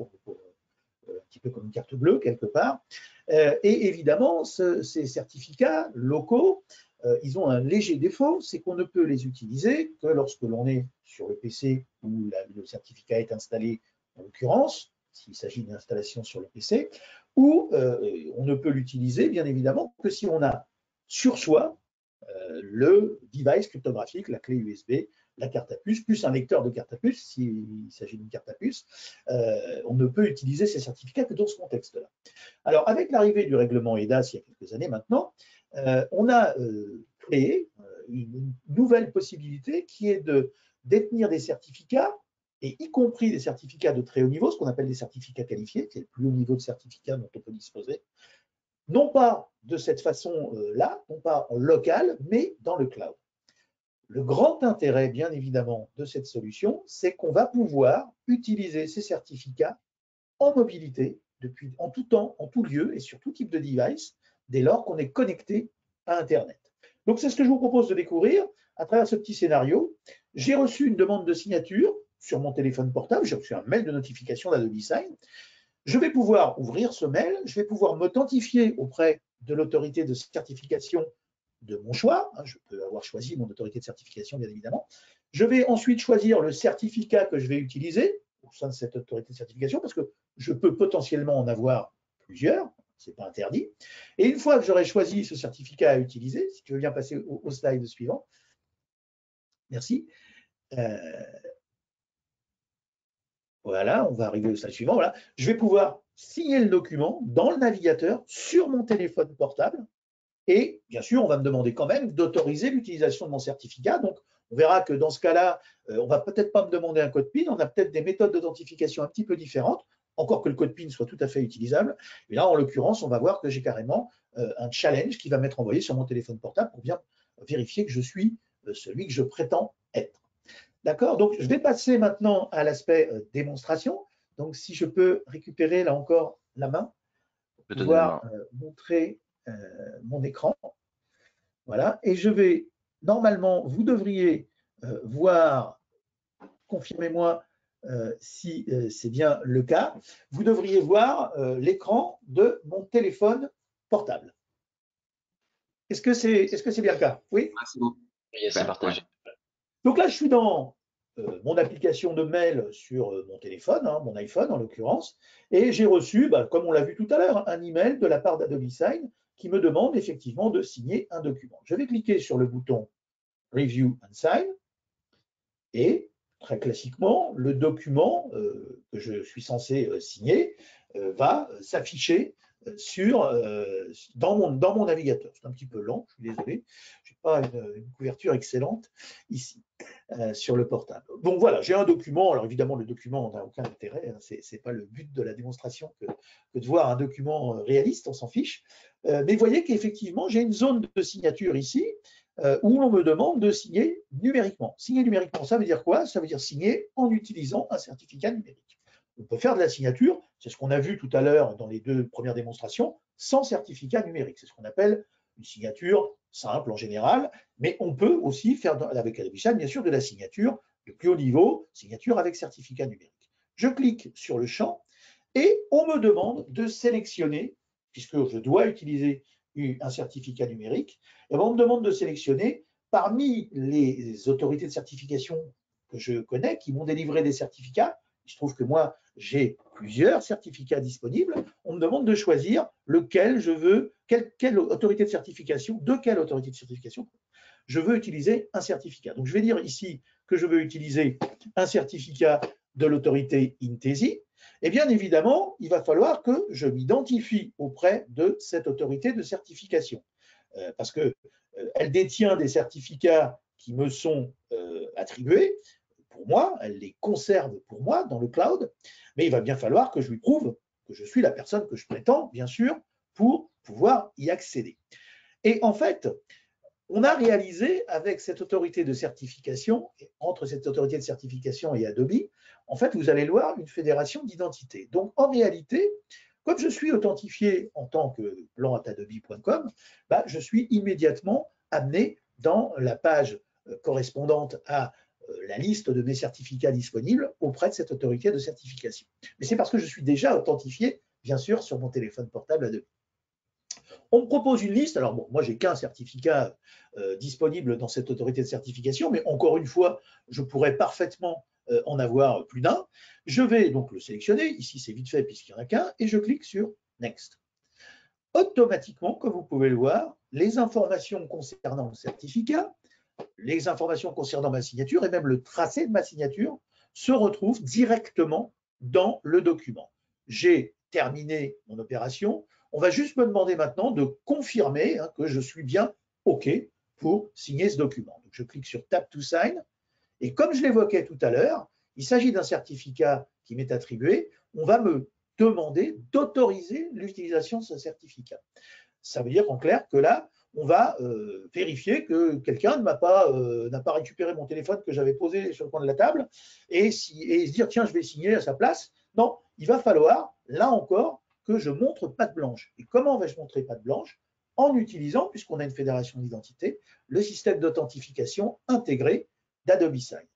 S3: petit peu comme une carte bleue quelque part. Et évidemment, ces certificats locaux, ils ont un léger défaut, c'est qu'on ne peut les utiliser que lorsque l'on est sur le PC où le certificat est installé, en l'occurrence, s'il s'agit d'une installation sur le PC, ou on ne peut l'utiliser, bien évidemment, que si on a sur soi le device cryptographique, la clé USB la carte à puce, plus un lecteur de carte à puce, s'il s'agit d'une carte à puce, on ne peut utiliser ces certificats que dans ce contexte-là. Alors, avec l'arrivée du règlement EIDAS il y a quelques années maintenant, on a créé une nouvelle possibilité qui est de détenir des certificats, et y compris des certificats de très haut niveau, ce qu'on appelle des certificats qualifiés, qui est le plus haut niveau de certificat dont on peut disposer, non pas de cette façon-là, non pas en local, mais dans le cloud. Le grand intérêt, bien évidemment, de cette solution, c'est qu'on va pouvoir utiliser ces certificats en mobilité, en tout temps, en tout lieu et sur tout type de device, dès lors qu'on est connecté à Internet. Donc, c'est ce que je vous propose de découvrir à travers ce petit scénario. J'ai reçu une demande de signature sur mon téléphone portable, j'ai reçu un mail de notification d'Adobe Sign. Je vais pouvoir ouvrir ce mail, je vais pouvoir m'authentifier auprès de l'autorité de certification de mon choix. Je peux avoir choisi mon autorité de certification, bien évidemment. Je vais ensuite choisir le certificat que je vais utiliser au sein de cette autorité de certification, parce que je peux potentiellement en avoir plusieurs, ce n'est pas interdit. Et une fois que j'aurai choisi ce certificat à utiliser, si tu veux bien passer au slide suivant, merci. Voilà, on va arriver au slide suivant. Voilà. Je vais pouvoir signer le document dans le navigateur sur mon téléphone portable. Et bien sûr, on va me demander quand même d'autoriser l'utilisation de mon certificat. Donc, on verra que dans ce cas-là, on ne va peut-être pas me demander un code PIN. On a peut-être des méthodes d'authentification un petit peu différentes, encore que le code PIN soit tout à fait utilisable. Et là, en l'occurrence, on va voir que j'ai carrément un challenge qui va m'être envoyé sur mon téléphone portable pour bien vérifier que je suis celui que je prétends être. D'accord? Donc, je vais passer maintenant à l'aspect démonstration. Donc, si je peux récupérer là encore la main, pour pouvoir montrer mon écran. Voilà. Et je vais, normalement, vous devriez voir, confirmez-moi si c'est bien le cas, vous devriez voir l'écran de mon téléphone portable. Est-ce que c'est bien le cas? Oui?
S1: Ah, c'est bon. Oui, c'est partagé.
S3: Donc là, je suis dans mon application de mail sur mon téléphone, mon iPhone en l'occurrence, et j'ai reçu, comme on l'a vu tout à l'heure, un email de la part d'Adobe Sign qui me demande effectivement de signer un document. Je vais cliquer sur le bouton Review and Sign, et très classiquement, le document que je suis censé signer va s'afficher dans mon navigateur. C'est un petit peu lent, je suis désolé, je n'ai pas une couverture excellente ici sur le portable. Donc voilà, j'ai un document. Alors évidemment, le document n'a aucun intérêt, ce n'est pas le but de la démonstration que de voir un document réaliste, on s'en fiche. Mais vous voyez qu'effectivement, j'ai une zone de signature ici où l'on me demande de signer numériquement. Signer numériquement, ça veut dire quoi? Ça veut dire signer en utilisant un certificat numérique. On peut faire de la signature, c'est ce qu'on a vu tout à l'heure dans les deux premières démonstrations, sans certificat numérique. C'est ce qu'on appelle une signature simple en général, mais on peut aussi faire avec Adobe Sign, bien sûr, de la signature de plus haut niveau, signature avec certificat numérique. Je clique sur le champ et on me demande de sélectionner, puisque je dois utiliser un certificat numérique, et on me demande de sélectionner parmi les autorités de certification que je connais, qui m'ont délivré des certificats. Il se trouve que moi, j'ai plusieurs certificats disponibles. On me demande de choisir lequel je veux, quelle autorité de certification, de quelle autorité de certification je veux utiliser un certificat. Donc, je vais dire ici que je veux utiliser un certificat de l'autorité INTESI. Et bien évidemment, il va falloir que je m'identifie auprès de cette autorité de certification parce qu'elle détient des certificats qui me sont attribués pour moi, elle les conserve pour moi dans le cloud, mais il va bien falloir que je lui prouve que je suis la personne que je prétends, bien sûr, pour pouvoir y accéder. Et en fait, on a réalisé avec cette autorité de certification, entre cette autorité de certification et Adobe, en fait, vous allez le voir, une fédération d'identité. Donc, en réalité, comme je suis authentifié en tant que blanc@adobe.com, je suis immédiatement amené dans la page correspondante à la liste de mes certificats disponibles auprès de cette autorité de certification. Mais c'est parce que je suis déjà authentifié, bien sûr, sur mon téléphone portable Adobe. On me propose une liste. Alors bon, moi j'ai qu'un certificat disponible dans cette autorité de certification, mais encore une fois, je pourrais parfaitement en avoir plus d'un. Je vais donc le sélectionner. Ici c'est vite fait puisqu'il n'y en a qu'un, et je clique sur Next. Automatiquement, comme vous pouvez le voir, les informations concernant le certificat les informations concernant ma signature et même le tracé de ma signature se retrouvent directement dans le document. J'ai terminé mon opération. On va juste me demander maintenant de confirmer que je suis bien OK pour signer ce document. Donc, je clique sur Tap to Sign. Et comme je l'évoquais tout à l'heure, il s'agit d'un certificat qui m'est attribué. On va me demander d'autoriser l'utilisation de ce certificat. Ça veut dire en clair que là, on va vérifier que quelqu'un n'a pas récupéré mon téléphone que j'avais posé sur le coin de la table et se dire tiens, je vais signer à sa place. Non, il va falloir, là encore, que je montre patte blanche. Et comment vais-je montrer patte blanche? En utilisant, puisqu'on a une fédération d'identité, le système d'authentification intégré d'Adobe Sign.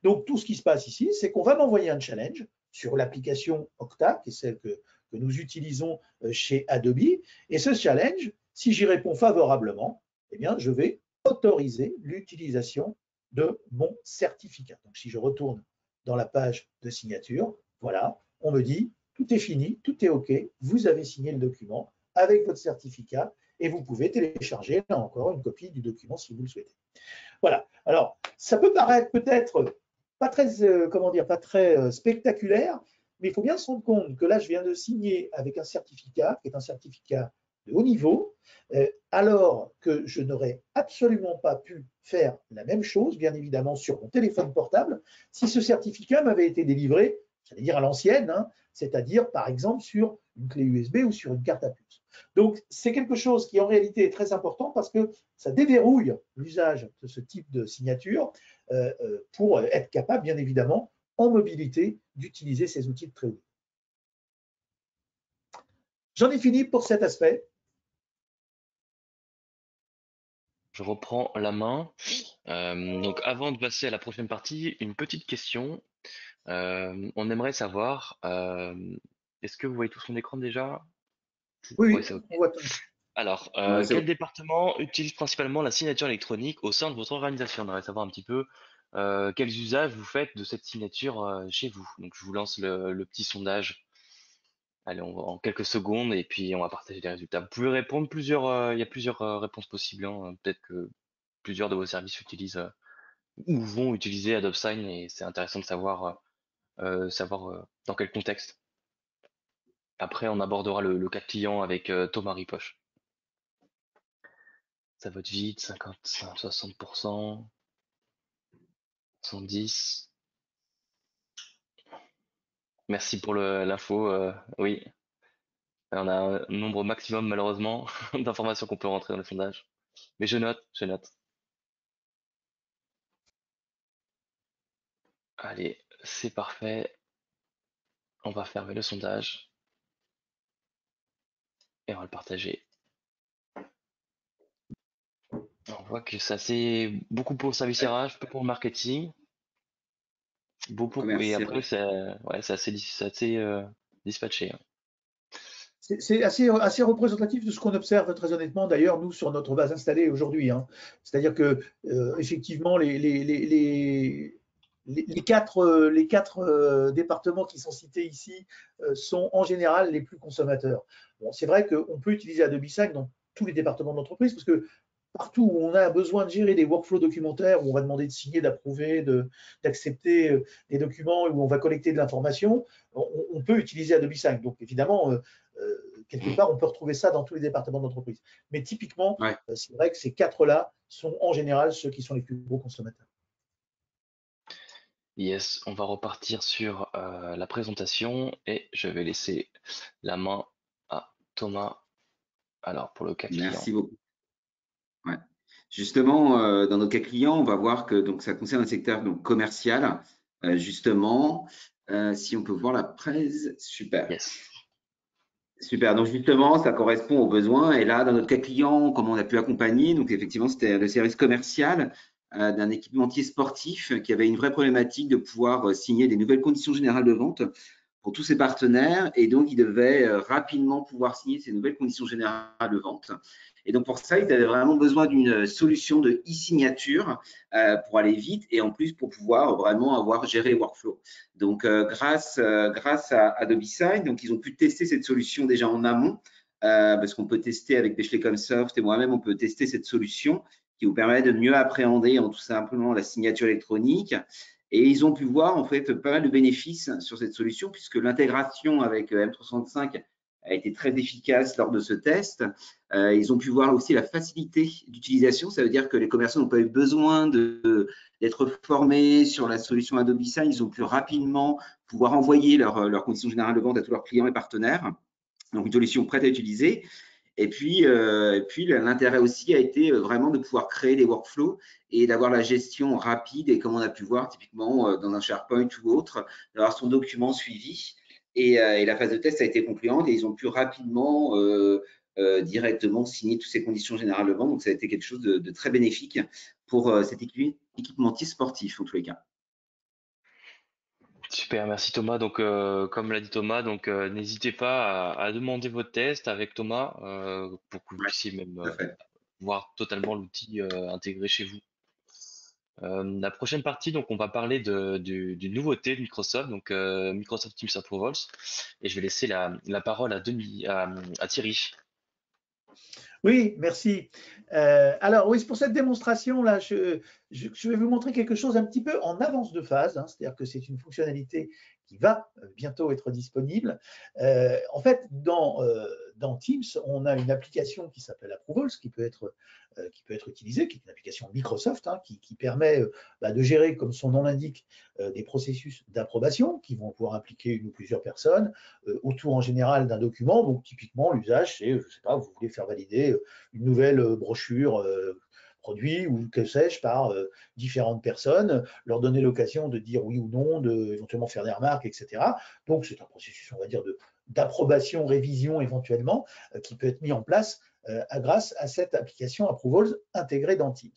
S3: Donc, tout ce qui se passe ici, c'est qu'on va m'envoyer un challenge sur l'application Okta, qui est celle que nous utilisons chez Adobe. Et ce challenge, si j'y réponds favorablement, eh bien, je vais autoriser l'utilisation de mon certificat. Donc, si je retourne dans la page de signature, voilà, on me dit tout est fini, tout est OK, vous avez signé le document avec votre certificat et vous pouvez télécharger, là encore, une copie du document si vous le souhaitez. Voilà. Alors, ça peut paraître peut-être pas très, pas très spectaculaire, mais il faut bien se rendre compte que là, je viens de signer avec un certificat, qui est un certificat de haut niveau, alors que je n'aurais absolument pas pu faire la même chose, bien évidemment, sur mon téléphone portable, si ce certificat m'avait été délivré, j'allais dire à l'ancienne, c'est-à-dire, par exemple, sur une clé USB ou sur une carte à puce. Donc, c'est quelque chose qui, en réalité, est très important parce que ça déverrouille l'usage de ce type de signature pour être capable, bien évidemment, en mobilité, d'utiliser ces outils de très haut niveau. J'en ai fini pour cet aspect.
S1: Je reprends la main. Donc avant de passer à la prochaine partie, une petite question. On aimerait savoir, est-ce que vous voyez tout son écran déjà?
S3: Oui,
S1: Ouais, c'est OK.
S3: on voit.
S1: Alors,
S4: Ouais,
S1: quel département utilise principalement la signature électronique au sein de votre organisation? On aimerait savoir un petit peu quels usages vous faites de cette signature chez vous. Donc, je vous lance le petit sondage. Allez, en quelques secondes et puis on va partager les résultats. Vous pouvez répondre il y a plusieurs réponses possibles, hein. Peut-être que plusieurs de vos services utilisent ou vont utiliser Adobe Sign et c'est intéressant de savoir dans quel contexte. Après, on abordera le cas client avec Thomas Ripoche. Ça vote vite, 50, 60%, 70. Merci pour l'info. Oui, on a un nombre maximum malheureusement d'informations qu'on peut rentrer dans le sondage. Mais je note, je note. Allez, c'est parfait. On va fermer le sondage et on va le partager. On voit que ça c'est beaucoup pour le service RH, peu pour le marketing. Beaucoup, et après c'est assez dispatché, hein.
S3: C'est assez représentatif de ce qu'on observe très honnêtement, d'ailleurs, nous, sur notre base installée aujourd'hui. C'est-à-dire que, effectivement, les quatre départements qui sont cités ici sont en général les plus consommateurs. Bon, c'est vrai qu'on peut utiliser Adobe Sign dans tous les départements de l'entreprise parce que partout où on a besoin de gérer des workflows documentaires, où on va demander de signer, d'approuver, d'accepter des documents, où on va collecter de l'information, on peut utiliser Adobe Sign. Donc évidemment, quelque part, on peut retrouver ça dans tous les départements d'entreprise. Mais typiquement, c'est vrai que ces quatre-là sont en général ceux qui sont les plus gros consommateurs.
S1: Yes, on va repartir sur la présentation et je vais laisser la main à Thomas. Alors, pour le cas client.
S4: Merci beaucoup. Ouais. Justement, dans notre cas client, on va voir que donc, ça concerne un secteur donc, commercial. Justement, si on peut voir la presse, super.
S1: Yes.
S4: Super, donc justement, ça correspond aux besoins. Et là, dans notre cas client, comment on a pu accompagner, donc effectivement, c'était le service commercial d'un équipementier sportif qui avait une vraie problématique de pouvoir signer des nouvelles conditions générales de vente pour tous ses partenaires. Et donc, il devait rapidement pouvoir signer ces nouvelles conditions générales de vente. Et donc, pour ça, ils avaient vraiment besoin d'une solution de e-signature pour aller vite et en plus pour pouvoir vraiment avoir géré les workflows. Donc, grâce à Adobe Sign, donc, ils ont pu tester cette solution déjà en amont parce qu'on peut tester avec Bechley Comsoft et moi-même, on peut tester cette solution qui vous permet de mieux appréhender tout simplement la signature électronique. Et ils ont pu voir en fait pas mal de bénéfices sur cette solution puisque l'intégration avec M365 a été très efficace lors de ce test. Ils ont pu voir aussi la facilité d'utilisation. Ça veut dire que les commerçants n'ont pas eu besoin d'être formés sur la solution Adobe Sign. Ils ont pu rapidement pouvoir envoyer leurs conditions générales de vente à tous leurs clients et partenaires. Donc, une solution prête à utiliser. Et puis l'intérêt aussi a été vraiment de pouvoir créer des workflows et d'avoir la gestion rapide et comme on a pu voir typiquement dans un SharePoint ou autre, d'avoir son document suivi. Et la phase de test a été concluante et ils ont pu rapidement directement signer toutes ces conditions générales de vente. Donc, ça a été quelque chose de très bénéfique pour cet équipementier sportif en tous les cas.
S1: Super, merci Thomas. Donc, comme l'a dit Thomas, donc n'hésitez pas à demander votre test avec Thomas pour que vous puissiez même
S4: Tout à fait.
S1: voir totalement l'outil intégré chez vous. La prochaine partie, donc, on va parler d'une nouveauté de Microsoft, donc Microsoft Teams Approvals, et je vais laisser la parole à Thierry.
S3: Oui, merci. Alors oui, pour cette démonstration-là, je vais vous montrer quelque chose un petit peu en avance de phase, hein, c'est-à-dire que c'est une fonctionnalité qui va bientôt être disponible. En fait, dans Teams, on a une application qui s'appelle Approvals, qui peut être utilisée, qui est une application Microsoft, hein, qui permet de gérer, comme son nom l'indique, des processus d'approbation qui vont pouvoir impliquer une ou plusieurs personnes autour en général d'un document. Donc typiquement, l'usage, c'est, je ne sais pas, vous voulez faire valider une nouvelle brochure produit ou que sais-je par différentes personnes, leur donner l'occasion de dire oui ou non, éventuellement faire des remarques, etc. Donc c'est un processus, on va dire, d'approbation, révision éventuellement, qui peut être mis en place grâce à cette application Approvals intégrée dans Teams.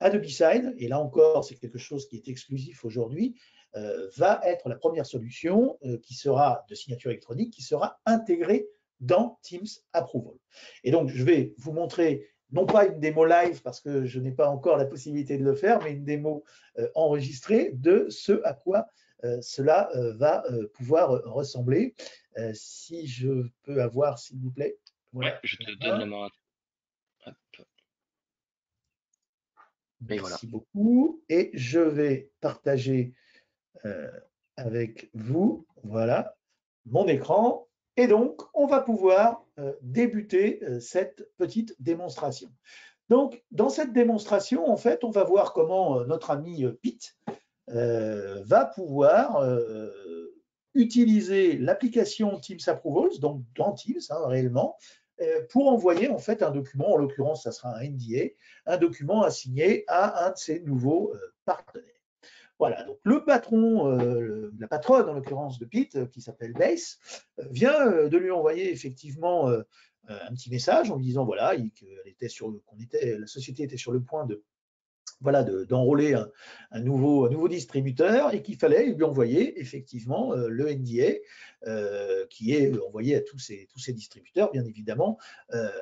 S3: Adobe Sign, et là encore c'est quelque chose qui est exclusif aujourd'hui, va être la première solution qui sera de signature électronique, qui sera intégrée dans Teams Approval. Et donc, je vais vous montrer, non pas une démo live, parce que je n'ai pas encore la possibilité de le faire, mais une démo enregistrée de ce à quoi cela va pouvoir ressembler. Si je peux avoir, s'il vous plaît. Voilà.
S1: Ouais, je te donne la main. Hop.
S3: Merci beaucoup. Et je vais partager avec vous, voilà, mon écran. Et donc, on va pouvoir débuter cette petite démonstration. Donc, dans cette démonstration, en fait, on va voir comment notre ami Pete va pouvoir utiliser l'application Teams Approvals, donc dans Teams, hein, réellement, pour envoyer en fait un document, en l'occurrence, ça sera un NDA, un document assigné à un de ses nouveaux partenaires. Voilà, donc le patron, la patronne en l'occurrence de Pete, qui s'appelle Base, vient de lui envoyer effectivement un petit message en lui disant voilà, la société était sur le point d'enrôler un nouveau distributeur et qu'il fallait lui envoyer effectivement le NDA qui est envoyé à tous ces distributeurs, bien évidemment,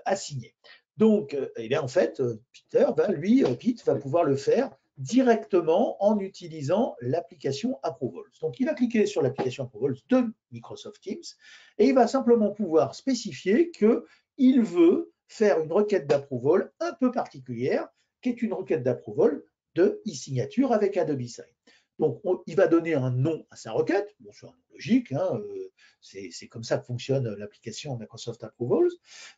S3: à signer. Donc, en fait, Pete va pouvoir le faire directement en utilisant l'application Approvals. Donc, il va cliquer sur l'application Approvals de Microsoft Teams et il va simplement pouvoir spécifier qu'il veut faire une requête d'approval un peu particulière, qui est une requête d'approval de e-signature avec Adobe Sign. Donc, il va donner un nom à sa requête. Bon, c'est un nom logique, hein, c'est comme ça que fonctionne l'application Microsoft Approvals.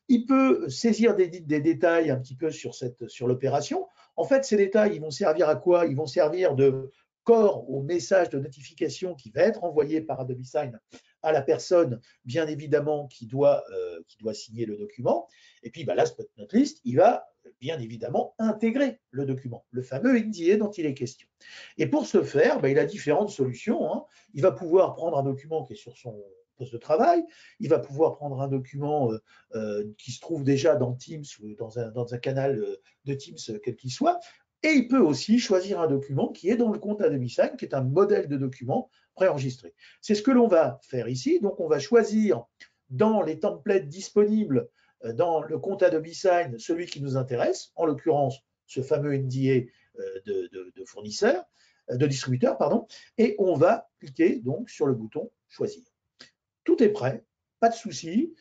S3: Il peut saisir des détails un petit peu sur l'opération. En fait, ces détails, ils vont servir à quoi? Ils vont servir de corps au message de notification qui va être envoyé par Adobe Sign à la personne, bien évidemment, qui doit signer le document. Et puis, last but not least, il va bien évidemment intégrer le document, le fameux NDA dont il est question. Et pour ce faire, il a différentes solutions, hein. Il va pouvoir prendre un document qui est sur son poste de travail, il va pouvoir prendre un document qui se trouve déjà dans Teams ou dans un canal de Teams, quel qu'il soit, et il peut aussi choisir un document qui est dans le compte Adobe Sign, qui est un modèle de document préenregistré. C'est ce que l'on va faire ici. Donc, on va choisir dans les templates disponibles dans le compte Adobe Sign celui qui nous intéresse, en l'occurrence ce fameux NDA de fournisseur, de distributeur, pardon, et on va cliquer donc sur le bouton choisir. Tout est prêt, pas de souci.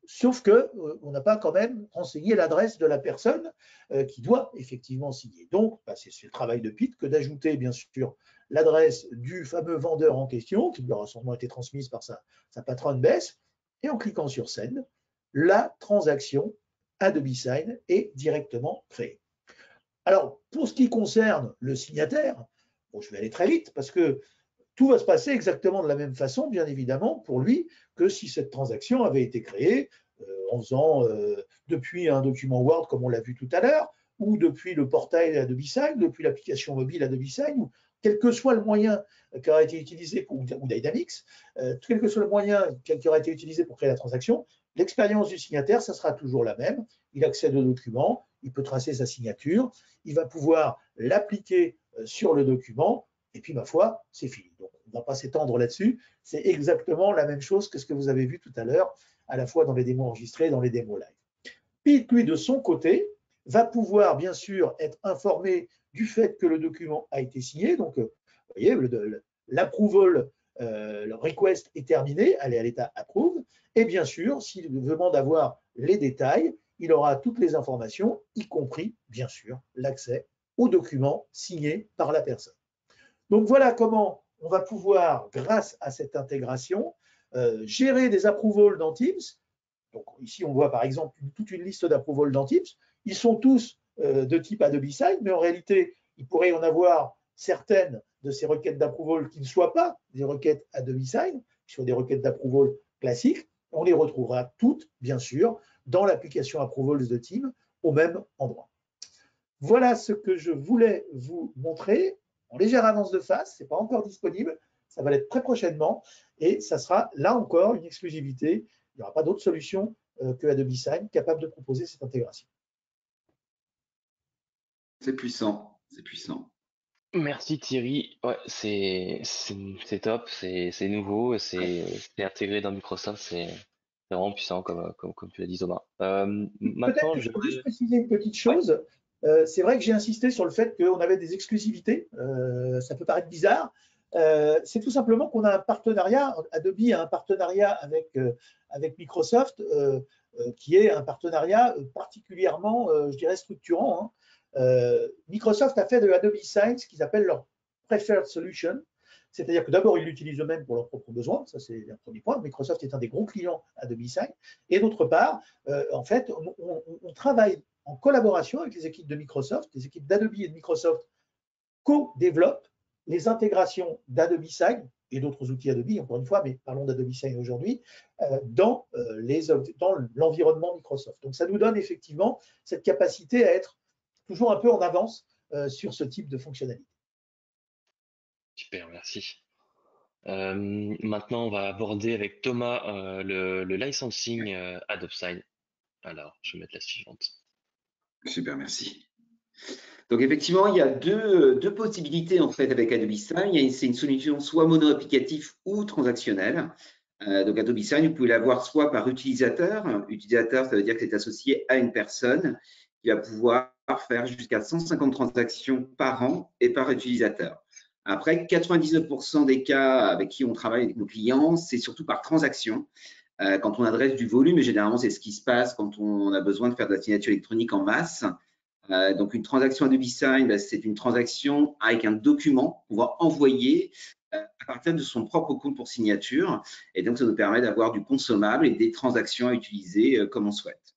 S3: sauf que on n'a pas quand même renseigné l'adresse de la personne qui doit effectivement signer. Donc, c'est le travail de Pete que d'ajouter bien sûr l'adresse du fameux vendeur en question, qui lui aura sûrement été transmise par sa patronne Bess, et en cliquant sur Send, la transaction Adobe Sign est directement créée. Alors, pour ce qui concerne le signataire, bon, je vais aller très vite parce que tout va se passer exactement de la même façon, bien évidemment, pour lui, que si cette transaction avait été créée en faisant depuis un document Word, comme on l'a vu tout à l'heure, ou depuis le portail Adobe Sign, depuis l'application mobile Adobe Sign, ou quel que soit le moyen qui aura été utilisé, ou Dynamics, quel que soit le moyen qui aura été utilisé pour créer la transaction, l'expérience du signataire, ça sera toujours la même. Il accède au document, il peut tracer sa signature, il va pouvoir l'appliquer sur le document, et puis, ma foi, c'est fini. Donc, on ne va pas s'étendre là-dessus. C'est exactement la même chose que ce que vous avez vu tout à l'heure, à la fois dans les démos enregistrées et dans les démos live. Puis, lui, de son côté, va pouvoir, bien sûr, être informé du fait que le document a été signé. Donc, vous voyez, l'approval, le request est terminé, elle est à l'état approve. Et bien sûr, s'il demande d'avoir les détails, il aura toutes les informations, y compris, bien sûr, l'accès au document signé par la personne. Donc voilà comment on va pouvoir, grâce à cette intégration, gérer des approvals dans Teams. Donc ici, on voit par exemple toute une liste d'approvals dans Teams. Ils sont tous de type Adobe Sign, mais en réalité, il pourrait y en avoir certaines de ces requêtes d'approval qui ne soient pas des requêtes Adobe Sign, qui soient des requêtes d'approval classiques. On les retrouvera toutes, bien sûr, dans l'application Approvals de Teams, au même endroit. Voilà ce que je voulais vous montrer. En légère avance de phase, ce n'est pas encore disponible, ça va l'être très prochainement et ça sera là encore une exclusivité. Il n'y aura pas d'autre solution que Adobe Sign capable de proposer cette intégration.
S4: C'est puissant, c'est puissant.
S1: Merci Thierry. Ouais, c'est top, c'est nouveau, c'est intégré dans Microsoft, c'est vraiment puissant comme tu l'as dit Thomas. Maintenant,
S3: Peut-être que je peux juste préciser une petite chose. C'est vrai que j'ai insisté sur le fait qu'on avait des exclusivités. Ça peut paraître bizarre. C'est tout simplement qu'on a un partenariat, Adobe a un partenariat avec Microsoft, qui est un partenariat particulièrement, je dirais, structurant. Microsoft a fait de Adobe Sign ce qu'ils appellent leur Preferred Solution. C'est-à-dire que d'abord, ils l'utilisent eux-mêmes pour leurs propres besoins. Ça, c'est un premier point. Microsoft est un des gros clients Adobe Sign. Et d'autre part, en fait, on travaille en collaboration avec les équipes de Microsoft, les équipes d'Adobe et de Microsoft co-développent les intégrations d'Adobe Sign et d'autres outils Adobe, encore une fois, mais parlons d'Adobe Sign aujourd'hui, dans l'environnement Microsoft. Donc, ça nous donne effectivement cette capacité à être toujours un peu en avance sur ce type de fonctionnalité.
S1: Super, merci. Maintenant, on va aborder avec Thomas le licensing Adobe Sign. Alors, je vais mettre la suivante.
S4: Super, merci. Donc effectivement, il y a deux possibilités en fait avec Adobe Sign. C'est une solution soit mono-applicatif ou transactionnelle. Donc Adobe Sign, vous pouvez l'avoir soit par utilisateur. Utilisateur, ça veut dire que c'est associé à une personne qui va pouvoir faire jusqu'à 150 transactions par an et par utilisateur. Après, 99% des cas avec qui on travaille avec nos clients, c'est surtout par transaction. Quand on adresse du volume, et généralement c'est ce qui se passe quand on a besoin de faire de la signature électronique en masse. Donc une transaction Adobe Sign, c'est une transaction avec un document qu'on va envoyer à partir de son propre compte pour signature. Et donc ça nous permet d'avoir du consommable et des transactions à utiliser comme on souhaite.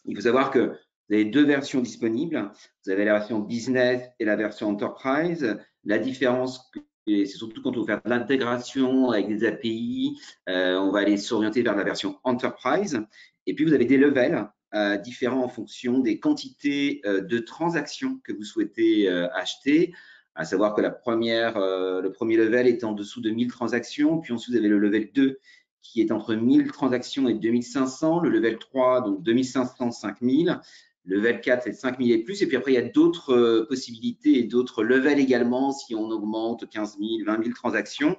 S4: Il faut savoir que vous avez deux versions disponibles. Vous avez la version Business et la version Enterprise. La différence, c'est surtout quand on veut faire de l'intégration avec des API, on va aller s'orienter vers la version Enterprise. Et puis, vous avez des levels différents en fonction des quantités de transactions que vous souhaitez acheter. À savoir que le premier level est en dessous de 1000 transactions. Puis ensuite, vous avez le level 2 qui est entre 1000 transactions et 2500. Le level 3, donc 2500, 5000. Le level 4, c'est 5000 et plus. Et puis après, il y a d'autres possibilités et d'autres levels également si on augmente 15 000, 20 000 transactions.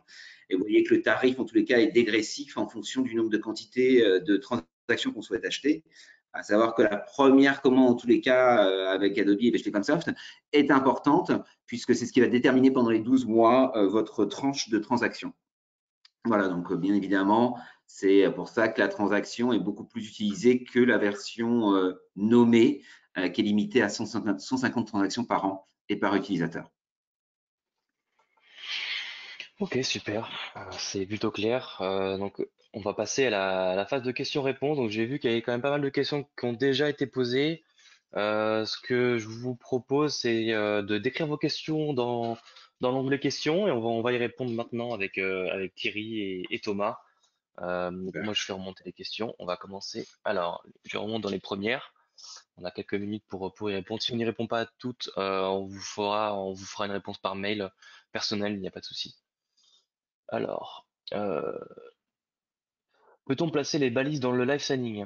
S4: Et vous voyez que le tarif, en tous les cas, est dégressif en fonction du nombre de quantités de transactions qu'on souhaite acheter. À savoir que la première commande, en tous les cas, avec Adobe et Comsoft, est importante puisque c'est ce qui va déterminer pendant les 12 mois votre tranche de transactions. Voilà, donc bien évidemment, C'est pour ça que la transaction est beaucoup plus utilisée que la version nommée, qui est limitée à 150 transactions par an et par utilisateur.
S1: Ok, super. C'est plutôt clair. Donc, on va passer à la phase de questions-réponses. Donc, j'ai vu qu'il y avait quand même pas mal de questions qui ont déjà été posées. Ce que je vous propose, c'est de décrire vos questions dans l'onglet questions et on va y répondre maintenant avec Thierry et Thomas. Donc
S4: Super.
S1: moi, je fais remonter les questions. On va commencer. Alors, je remonte dans les premières. On a quelques minutes pour y répondre. Si on n'y répond pas à toutes, on vous fera une réponse par mail personnelle, il n'y a pas de souci. Alors, peut-on placer les balises dans le live signing?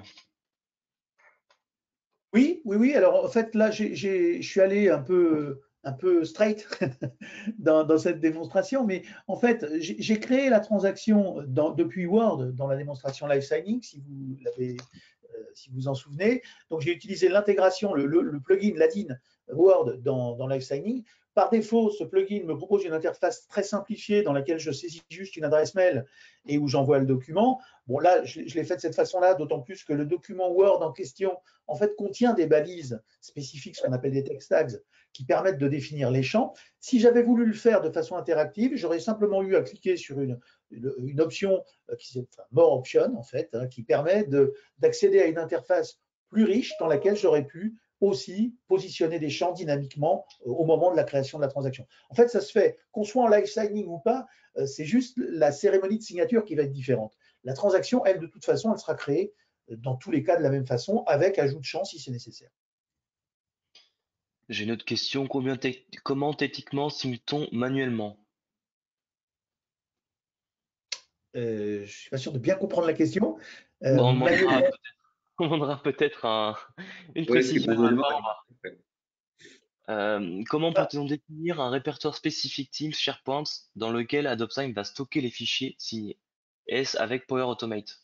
S3: Oui, oui, oui. Alors en fait, là, je suis allé un peu straight dans cette démonstration, mais en fait, j'ai créé la transaction depuis Word dans la démonstration Live Signing, si vous en souvenez. Donc j'ai utilisé l'intégration, le plugin Ladin Word dans Live Signing. Par défaut, ce plugin me propose une interface très simplifiée dans laquelle je saisis juste une adresse mail et où j'envoie le document. Bon, là, je l'ai fait de cette façon-là, d'autant plus que le document Word en question, en fait, contient des balises spécifiques, ce qu'on appelle des text tags, qui permettent de définir les champs. Si j'avais voulu le faire de façon interactive, j'aurais simplement eu à cliquer sur une option enfin, More Option, en fait, hein, qui permet d'accéder à une interface plus riche dans laquelle j'aurais pu aussi positionner des champs dynamiquement au moment de la création de la transaction. En fait, ça se fait, qu'on soit en live signing ou pas, c'est juste la cérémonie de signature qui va être différente. La transaction, elle, de toute façon, elle sera créée dans tous les cas de la même façon, avec ajout de champs si c'est nécessaire.
S1: J'ai une autre question. Comment techniquement signe-t-on manuellement?
S3: Je ne suis pas sûr de bien comprendre la question.
S1: Bon,
S3: Manuellement,
S1: on demandera peut-être une
S4: Oui, est-ce que
S1: précision à la
S4: manuellement,
S1: fin. Comment
S3: ah,
S1: peut-on définir un répertoire spécifique Teams SharePoint dans lequel AdopSign va stocker les fichiers signés? Est-ce avec Power Automate?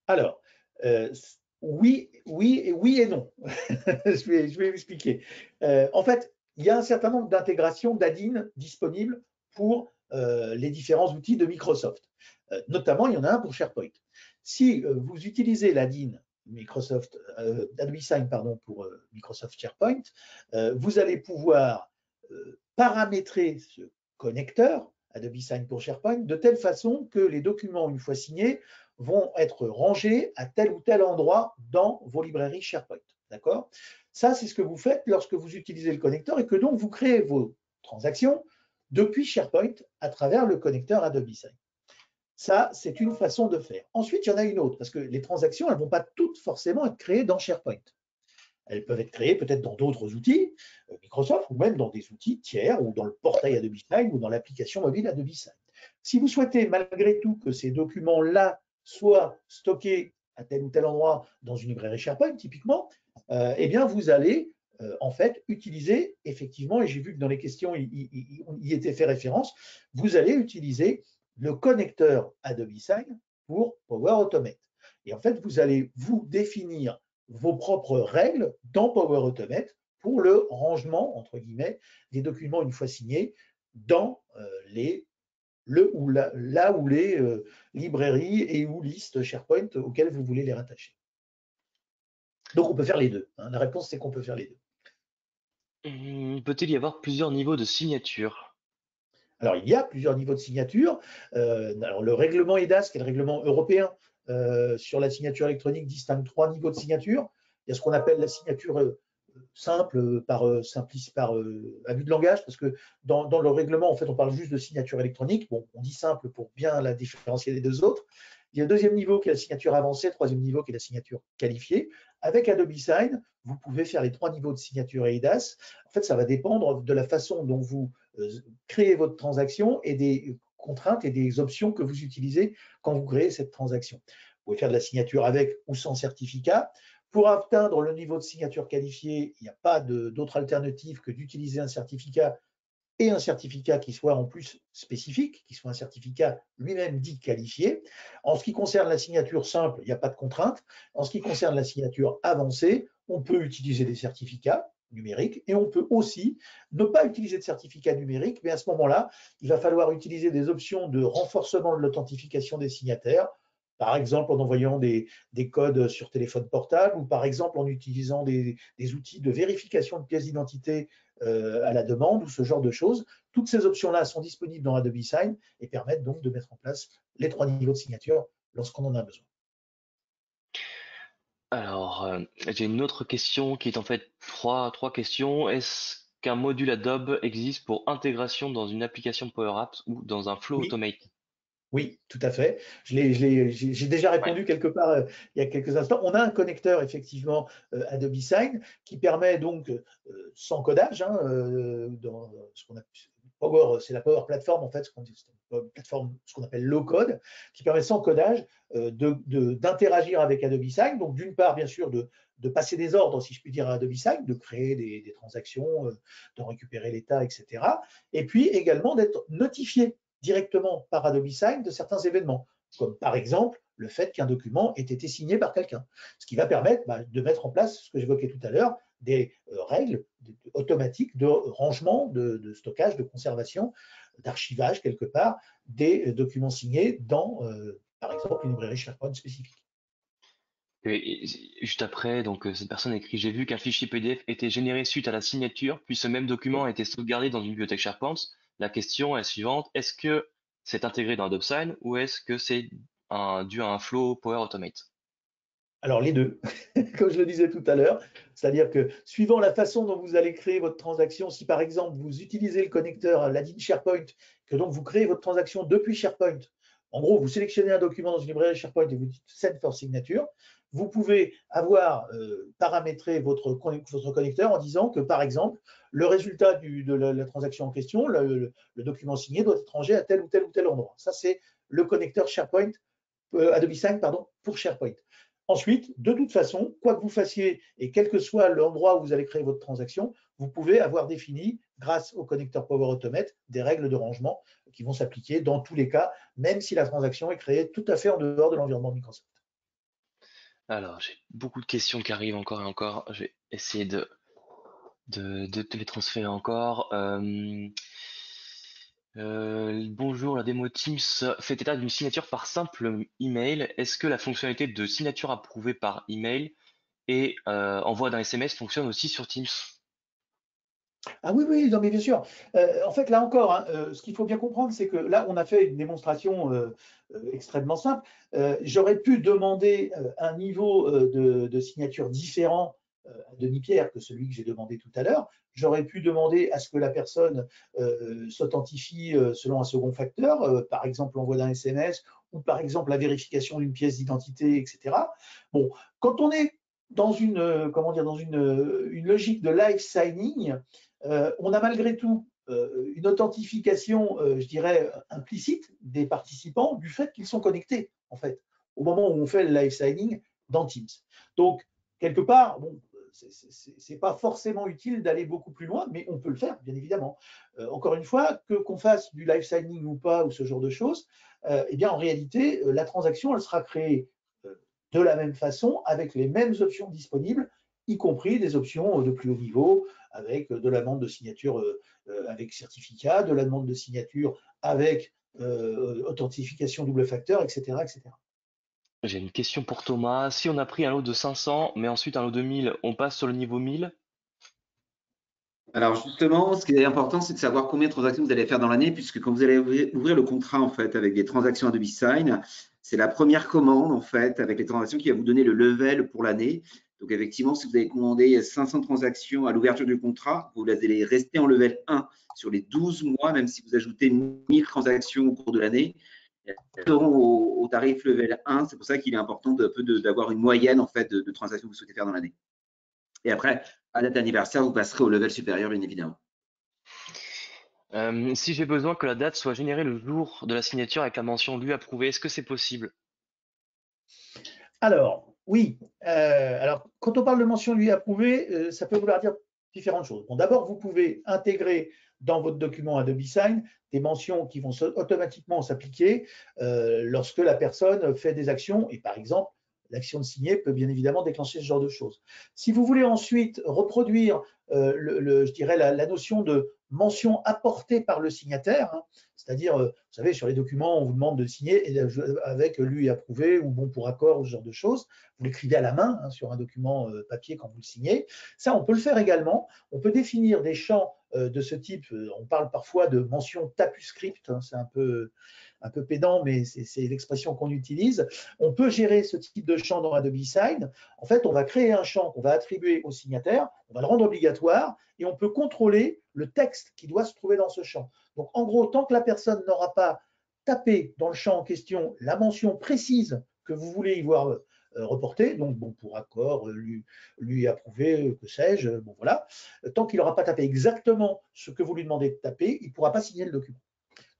S3: alors, euh, oui, oui et non. Je vais expliquer. En fait, il y a un certain nombre d'intégrations d'ADIN disponibles pour les différents outils de Microsoft. Notamment, il y en a un pour SharePoint. Si vous utilisez l'ADIN Microsoft, Adobe Sign pardon, pour Microsoft SharePoint, vous allez pouvoir paramétrer ce connecteur Adobe Sign pour SharePoint de telle façon que les documents, une fois signés, vont être rangés à tel ou tel endroit dans vos librairies SharePoint. D'accord? Ça, c'est ce que vous faites lorsque vous utilisez le connecteur et que donc vous créez vos transactions depuis SharePoint à travers le connecteur Adobe Sign. Ça, c'est une façon de faire. Ensuite, il y en a une autre, parce que les transactions, elles ne vont pas toutes forcément être créées dans SharePoint. Elles peuvent être créées peut-être dans d'autres outils, Microsoft, ou même dans des outils tiers, ou dans le portail Adobe Sign, ou dans l'application mobile Adobe Sign. Si vous souhaitez malgré tout que ces documents-là soient stockés à tel ou tel endroit dans une librairie SharePoint, typiquement, eh bien, vous allez en fait utiliser, effectivement, et j'ai vu que dans les questions, il y était fait référence, vous allez utiliser le connecteur Adobe Sign pour Power Automate. Et en fait, vous allez vous définir vos propres règles dans Power Automate pour le rangement, entre guillemets, des documents une fois signés dans là où les librairies et ou listes SharePoint auxquelles vous voulez les rattacher. Donc on peut faire les deux. Hein. La réponse, c'est qu'on peut faire les deux.
S1: Peut-il y avoir plusieurs niveaux de signature?
S3: Alors, il y a plusieurs niveaux de signature. Alors, le règlement EDAS, qui est le règlement européen sur la signature électronique, distingue 3 niveaux de signature. Il y a ce qu'on appelle la signature simple par abus de langage, parce que dans le règlement, en fait, on parle juste de signature électronique. Bon, on dit simple pour bien la différencier des deux autres. Il y a le deuxième niveau qui est la signature avancée, le troisième niveau qui est la signature qualifiée. Avec Adobe Sign, vous pouvez faire les 3 niveaux de signature et EDAS. En fait, ça va dépendre de la façon dont vous créez votre transaction et des contraintes et des options que vous utilisez quand vous créez cette transaction. Vous pouvez faire de la signature avec ou sans certificat. Pour atteindre le niveau de signature qualifié, il n'y a pas d'autre alternative que d'utiliser un certificat et un certificat qui soit en plus spécifique, qui soit un certificat lui-même dit qualifié. En ce qui concerne la signature simple, il n'y a pas de contrainte. En ce qui concerne la signature avancée, on peut utiliser des certificats numériques et on peut aussi ne pas utiliser de certificat numérique, mais à ce moment-là, il va falloir utiliser des options de renforcement de l'authentification des signataires, par exemple en envoyant des codes sur téléphone portable ou par exemple en utilisant des outils de vérification de pièces d'identité à la demande ou ce genre de choses. Toutes ces options-là sont disponibles dans Adobe Sign et permettent donc de mettre en place les 3 niveaux de signature lorsqu'on en a besoin.
S1: Alors, j'ai une autre question qui est en fait trois questions. Est-ce qu'un module Adobe existe pour intégration dans une application Power Apps ou dans un flow
S3: Oui.
S1: automate?
S3: Oui, tout à fait. J'ai déjà répondu quelque part il y a quelques instants. On a un connecteur, effectivement, Adobe Sign, qui permet donc, sans codage, hein, dans ce qu'on appelle Power, c'est la Power Platform, en fait, ce qu'on appelle low code, qui permet sans codage d'interagir avec Adobe Sign. Donc, d'une part, bien sûr, de passer des ordres, si je puis dire, à Adobe Sign, de créer des transactions, de récupérer l'état, etc. Et puis également d'être notifié directement par Adobe Sign de certains événements, comme par exemple le fait qu'un document ait été signé par quelqu'un, ce qui va permettre de mettre en place ce que j'évoquais tout à l'heure, des règles automatiques de rangement, de stockage, de conservation, d'archivage quelque part des documents signés dans, par exemple, une librairie SharePoint spécifique.
S1: Et juste après, donc cette personne écrit: j'ai vu qu'un fichier PDF était généré suite à la signature, puis ce même document a été sauvegardé dans une bibliothèque SharePoint. La question est la suivante: est-ce que c'est intégré dans Adobe Sign ou est-ce que c'est dû à un flow Power Automate?
S3: Alors les deux, comme je le disais tout à l'heure, c'est-à-dire que suivant la façon dont vous allez créer votre transaction, si par exemple vous utilisez le connecteur Ladin SharePoint, que donc vous créez votre transaction depuis SharePoint, en gros vous sélectionnez un document dans une librairie SharePoint et vous dites Send for Signature, vous pouvez avoir paramétré votre connecteur en disant que par exemple le résultat de la transaction en question, le document signé doit être rangé à tel ou tel endroit. Ça c'est le connecteur SharePoint, Adobe Sign pardon, pour SharePoint. Ensuite, de toute façon, quoi que vous fassiez et quel que soit l'endroit où vous allez créer votre transaction, vous pouvez avoir défini, grâce au connecteur Power Automate, des règles de rangement qui vont s'appliquer dans tous les cas, même si la transaction est créée tout à fait en dehors de l'environnement Microsoft.
S1: Alors, j'ai beaucoup de questions qui arrivent encore et encore. Je vais essayer de te les transférer encore. Bonjour, la démo Teams fait état d'une signature par simple email. Est-ce que la fonctionnalité de signature approuvée par email et envoi d'un SMS fonctionne aussi sur Teams?
S3: Ah oui, oui, non, mais bien sûr. En fait, là encore, hein, ce qu'il faut bien comprendre, c'est que là, on a fait une démonstration extrêmement simple. J'aurais pu demander un niveau de signature différent à Denis-Pierre que celui que j'ai demandé tout à l'heure. J'aurais pu demander à ce que la personne s'authentifie selon un second facteur, par exemple l'envoi d'un SMS ou par exemple la vérification d'une pièce d'identité, etc. Bon, quand on est dans une, comment dire, dans une logique de live signing, on a malgré tout une authentification, je dirais, implicite des participants du fait qu'ils sont connectés, en fait, au moment où on fait le live signing dans Teams. Donc, quelque part, bon, c'est pas forcément utile d'aller beaucoup plus loin, mais on peut le faire, bien évidemment. Encore une fois, qu'on fasse du live signing ou pas, ou ce genre de choses, eh bien, en réalité, la transaction, elle sera créée de la même façon, avec les mêmes options disponibles, y compris des options de plus haut niveau, avec de la demande de signature avec certificat, de la demande de signature avec authentification double facteur, etc., etc.
S1: J'ai une question pour Thomas. Si on a pris un lot de 500, mais ensuite un lot de 1000, on passe sur le niveau 1000?
S4: Alors justement, ce qui est important, c'est de savoir combien de transactions vous allez faire dans l'année, puisque quand vous allez ouvrir le contrat en fait avec des transactions Adobe Sign, c'est la première commande en fait avec les transactions qui va vous donner le level pour l'année. Donc effectivement, si vous avez commandé 500 transactions à l'ouverture du contrat, vous allez rester en level 1 sur les 12 mois, même si vous ajoutez 1000 transactions au cours de l'année. Elles seront au tarif level 1. C'est pour ça qu'il est important d'avoir une moyenne en fait de transactions que vous souhaitez faire dans l'année. Et après, à date d'anniversaire, vous passerez au level supérieur, bien évidemment.
S1: Si j'ai besoin que la date soit générée le jour de la signature avec la mention lui approuvé, est-ce que c'est possible?
S3: Alors, oui. Alors, quand on parle de mention lui approuvée, ça peut vouloir dire différentes choses. Bon, d'abord, vous pouvez intégrer dans votre document Adobe Sign des mentions qui vont automatiquement s'appliquer lorsque la personne fait des actions et par exemple, l'action de signer peut bien évidemment déclencher ce genre de choses. Si vous voulez ensuite reproduire, je dirais, la notion de mention apportée par le signataire, hein, c'est-à-dire, vous savez, sur les documents, on vous demande de signer avec lu et approuvé ou bon pour accord ou ce genre de choses. Vous l'écrivez à la main hein, sur un document papier quand vous le signez. Ça, on peut le faire également. On peut définir des champs de ce type. On parle parfois de mention TAPUScript, hein, c'est un peu pédant, mais c'est l'expression qu'on utilise. On peut gérer ce type de champ dans Adobe Sign. En fait, on va créer un champ qu'on va attribuer au signataire, on va le rendre obligatoire et on peut contrôler le texte qui doit se trouver dans ce champ. Donc, en gros, tant que la personne n'aura pas tapé dans le champ en question la mention précise que vous voulez y voir reportée, donc bon pour accord, lui approuvé, que sais-je, bon voilà, tant qu'il n'aura pas tapé exactement ce que vous lui demandez de taper, il ne pourra pas signer le document.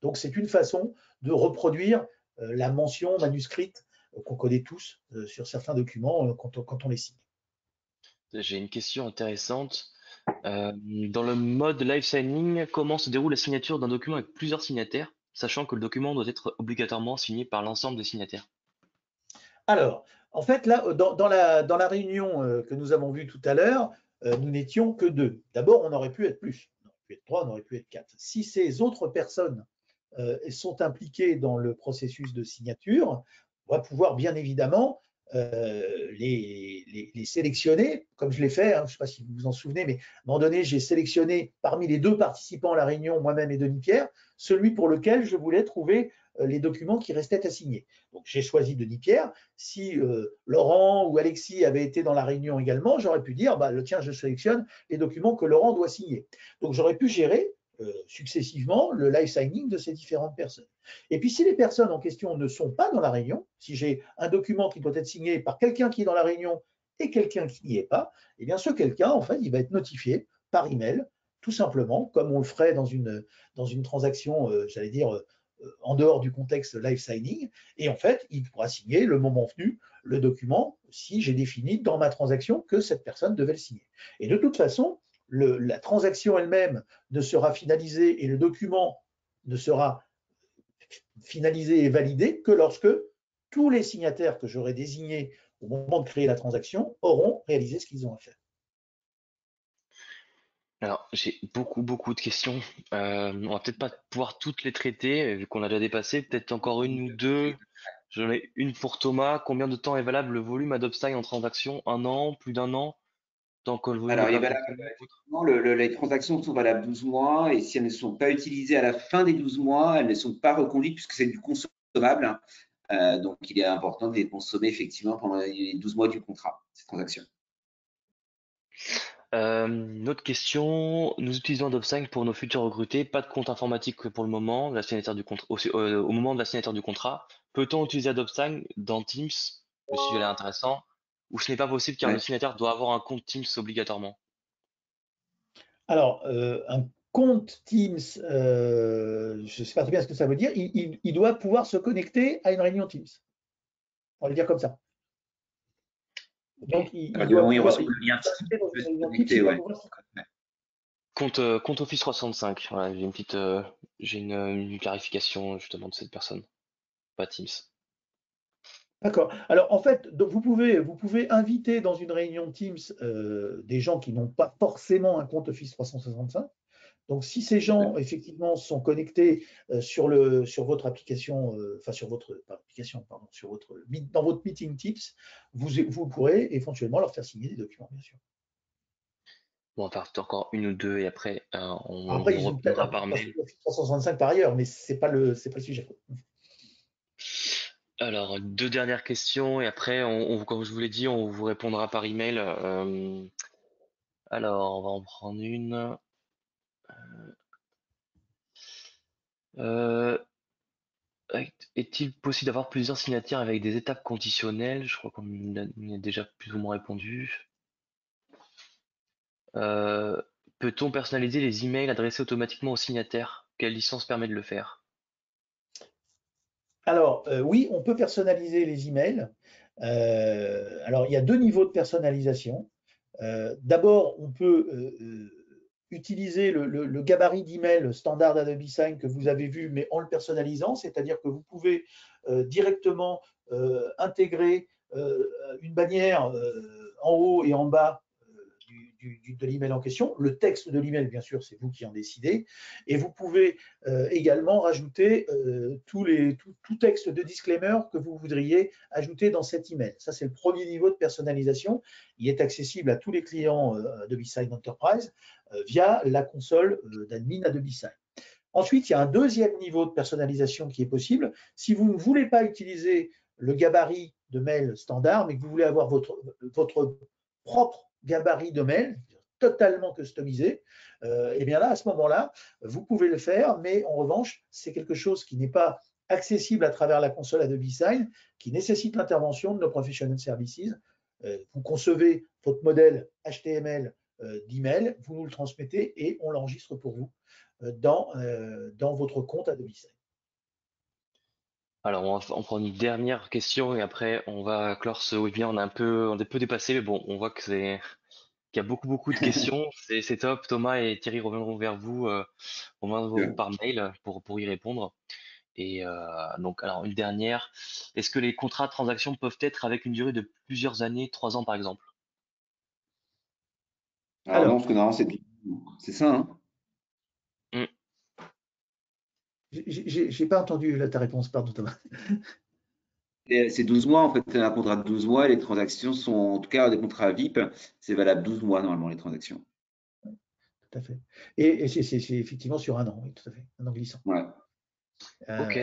S3: Donc, c'est une façon de reproduire la mention manuscrite qu'on connaît tous sur certains documents quand on les signe.
S1: J'ai une question intéressante. Dans le mode live signing, comment se déroule la signature d'un document avec plusieurs signataires, sachant que le document doit être obligatoirement signé par l'ensemble des signataires?
S3: Alors, en fait, là, dans la réunion que nous avons vue tout à l'heure, nous n'étions que 2. D'abord, on aurait pu être plus. On aurait pu être 3, on aurait pu être 4. Si ces autres personnes sont impliquées dans le processus de signature, on va pouvoir bien évidemment les sélectionner, comme je l'ai fait, hein, je ne sais pas si vous vous en souvenez, mais à un moment donné, j'ai sélectionné parmi les 2 participants à la réunion, moi-même et Denis Pierre, celui pour lequel je voulais trouver les documents qui restaient à signer. Donc j'ai choisi Denis Pierre. Si Laurent ou Alexis avaient été dans la réunion également, j'aurais pu dire, bah, tiens, je sélectionne les documents que Laurent doit signer. Donc j'aurais pu gérer successivement le live signing de ces différentes personnes. Et puis si les personnes en question ne sont pas dans la réunion, si j'ai un document qui doit être signé par quelqu'un qui est dans la réunion et quelqu'un qui n'y est pas, eh bien ce quelqu'un, en fait, il va être notifié par email, tout simplement, comme on le ferait dans une transaction, j'allais dire, en dehors du contexte live signing, et en fait, il pourra signer le moment venu le document si j'ai défini dans ma transaction que cette personne devait le signer. Et de toute façon, la transaction elle-même ne sera finalisée et le document ne sera finalisé et validé que lorsque tous les signataires que j'aurai désignés au moment de créer la transaction auront réalisé ce qu'ils ont à faire.
S1: Alors, j'ai beaucoup de questions. On va peut-être pas pouvoir toutes les traiter, vu qu'on a déjà dépassé. Peut-être encore une ou deux. J'en ai une pour Thomas. Combien de temps est valable le volume Adobe Sign en transaction? 1 an? Plus d'1 an? Tant que le volume
S4: Alors,
S1: n'est
S4: il est
S1: pas
S4: valable,
S1: compris.
S4: effectivement, les transactions sont valables 12 mois et si elles ne sont pas utilisées à la fin des 12 mois, elles ne sont pas reconduites puisque c'est du consommable. Donc, il est important de les consommer effectivement pendant les 12 mois du contrat, ces transactions.
S1: Une autre question. Nous utilisons Adobe Sign pour nos futurs recrutés. Pas de compte informatique pour le moment. La signature du contrat, au moment de la signature du contrat. Peut-on utiliser Adobe Sign dans Teams? Le sujet est intéressant. Ou ce n'est pas possible car le
S4: Ouais.
S1: signataire doit avoir un compte Teams obligatoirement?
S3: Alors, un compte Teams, je ne sais pas très bien ce que ça veut dire, il doit pouvoir se connecter à une réunion Teams. On va le dire comme ça. Donc, il
S4: Du
S3: doit
S4: moment où il
S3: pouvoir
S4: reçoit le lien,
S3: s'ajouter dans
S4: il peut
S3: une
S4: se
S3: réunion Teams,
S4: connecter,
S3: il doit
S4: ouais.
S3: pouvoir s'y
S1: Compte Office 365. Voilà, j'ai une petite, j'ai une clarification justement de cette personne. Pas Teams.
S3: D'accord. Alors, en fait, donc vous pouvez inviter dans une réunion Teams des gens qui n'ont pas forcément un compte Office 365. Donc, si ces gens, effectivement, sont connectés sur votre application, enfin, sur votre pas application, pardon, dans votre meeting Teams, vous pourrez éventuellement leur faire signer des documents, bien sûr.
S1: Bon, on va faire encore une ou deux et après, on
S3: Après,
S1: vous
S3: ils ont peut-être
S1: répondra
S3: un
S1: par
S3: compte
S1: mail.
S3: Office 365 par ailleurs, mais c'est pas le sujet.
S1: Alors, deux dernières questions et après, comme je vous l'ai dit, on vous répondra par email. Alors, on va en prendre une. Euh, Est-il possible d'avoir plusieurs signataires avec des étapes conditionnelles? Je crois qu'on y a déjà plus ou moins répondu. Euh, Peut-on personnaliser les emails adressés automatiquement aux signataires? Quelle licence permet de le faire?
S3: Alors, oui, on peut personnaliser les emails. Alors, il y a 2 niveaux de personnalisation. D'abord, on peut utiliser le gabarit d'email standard d'Adobe Sign que vous avez vu, mais en le personnalisant, c'est-à-dire que vous pouvez directement intégrer une bannière en haut et en bas de l'email en question. Le texte de l'email, bien sûr, c'est vous qui en décidez. Et vous pouvez également rajouter tout texte de disclaimer que vous voudriez ajouter dans cet email. Ça, c'est le premier niveau de personnalisation. Il est accessible à tous les clients Adobe Sign Enterprise via la console d'admin Adobe Sign. Ensuite, il y a un deuxième niveau de personnalisation qui est possible. Si vous ne voulez pas utiliser le gabarit de mail standard, mais que vous voulez avoir votre propre gabarit de mail, totalement customisé, et bien là, à ce moment-là, vous pouvez le faire, mais en revanche, c'est quelque chose qui n'est pas accessible à travers la console Adobe Sign, qui nécessite l'intervention de nos professional services. Vous concevez votre modèle HTML d'email, vous nous le transmettez et on l'enregistre pour vous dans votre compte Adobe Sign.
S1: Alors, on prend une dernière question et après, on va clore ce webinaire. On a un peu dépassé, mais bon, on voit qu'il y a beaucoup de questions. C'est top. Thomas et Thierry reviendront vers vous, par mail pour y répondre. Et donc, alors, une dernière. Est-ce que les contrats de transaction peuvent être avec une durée de plusieurs années, 3 ans par exemple?
S4: Alors non, parce que normalement, c'est ça, hein.
S3: J'ai pas entendu ta réponse, pardon Thomas.
S4: C'est 12 mois, en fait, un contrat de 12 mois, et les transactions sont, en tout cas, des contrats VIP, c'est valable 12 mois normalement, les transactions.
S3: Tout à fait. Et c'est effectivement sur un an, oui, tout à fait, un an glissant.
S4: Ouais.
S1: Ok.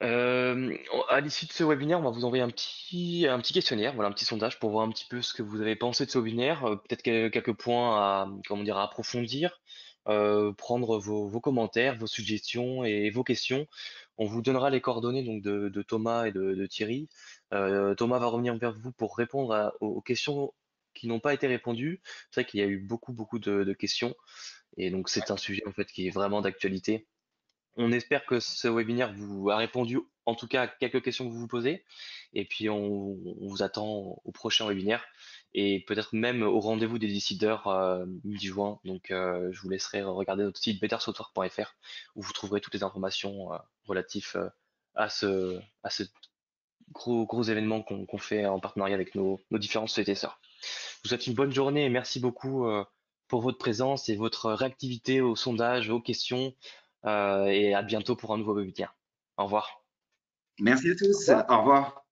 S1: À l'issue de ce webinaire, on va vous envoyer un petit questionnaire, voilà, un petit sondage pour voir un petit peu ce que vous avez pensé de ce webinaire, peut-être quelques points à, comment dire, à approfondir, prendre vos commentaires, vos suggestions et vos questions. On vous donnera les coordonnées donc de Thomas et de Thierry. Thomas va revenir vers vous pour répondre aux questions qui n'ont pas été répondues. C'est vrai qu'il y a eu beaucoup de questions et donc c'est un sujet en fait qui est vraiment d'actualité. On espère que ce webinaire vous a répondu en tout cas à quelques questions que vous vous posez. Et puis on vous attend au prochain webinaire et peut-être même au rendez-vous des décideurs mi-juin. Donc je vous laisserai regarder notre site bettersoftware.fr où vous trouverez toutes les informations relatives à ce gros événement qu'on fait en partenariat avec nos différentes sociétés sœurs. Je vous souhaite une bonne journée et merci beaucoup pour votre présence et votre réactivité au sondage, aux questions. Et à bientôt pour un nouveau webinaire. Au revoir.
S4: Merci à tous. Au revoir.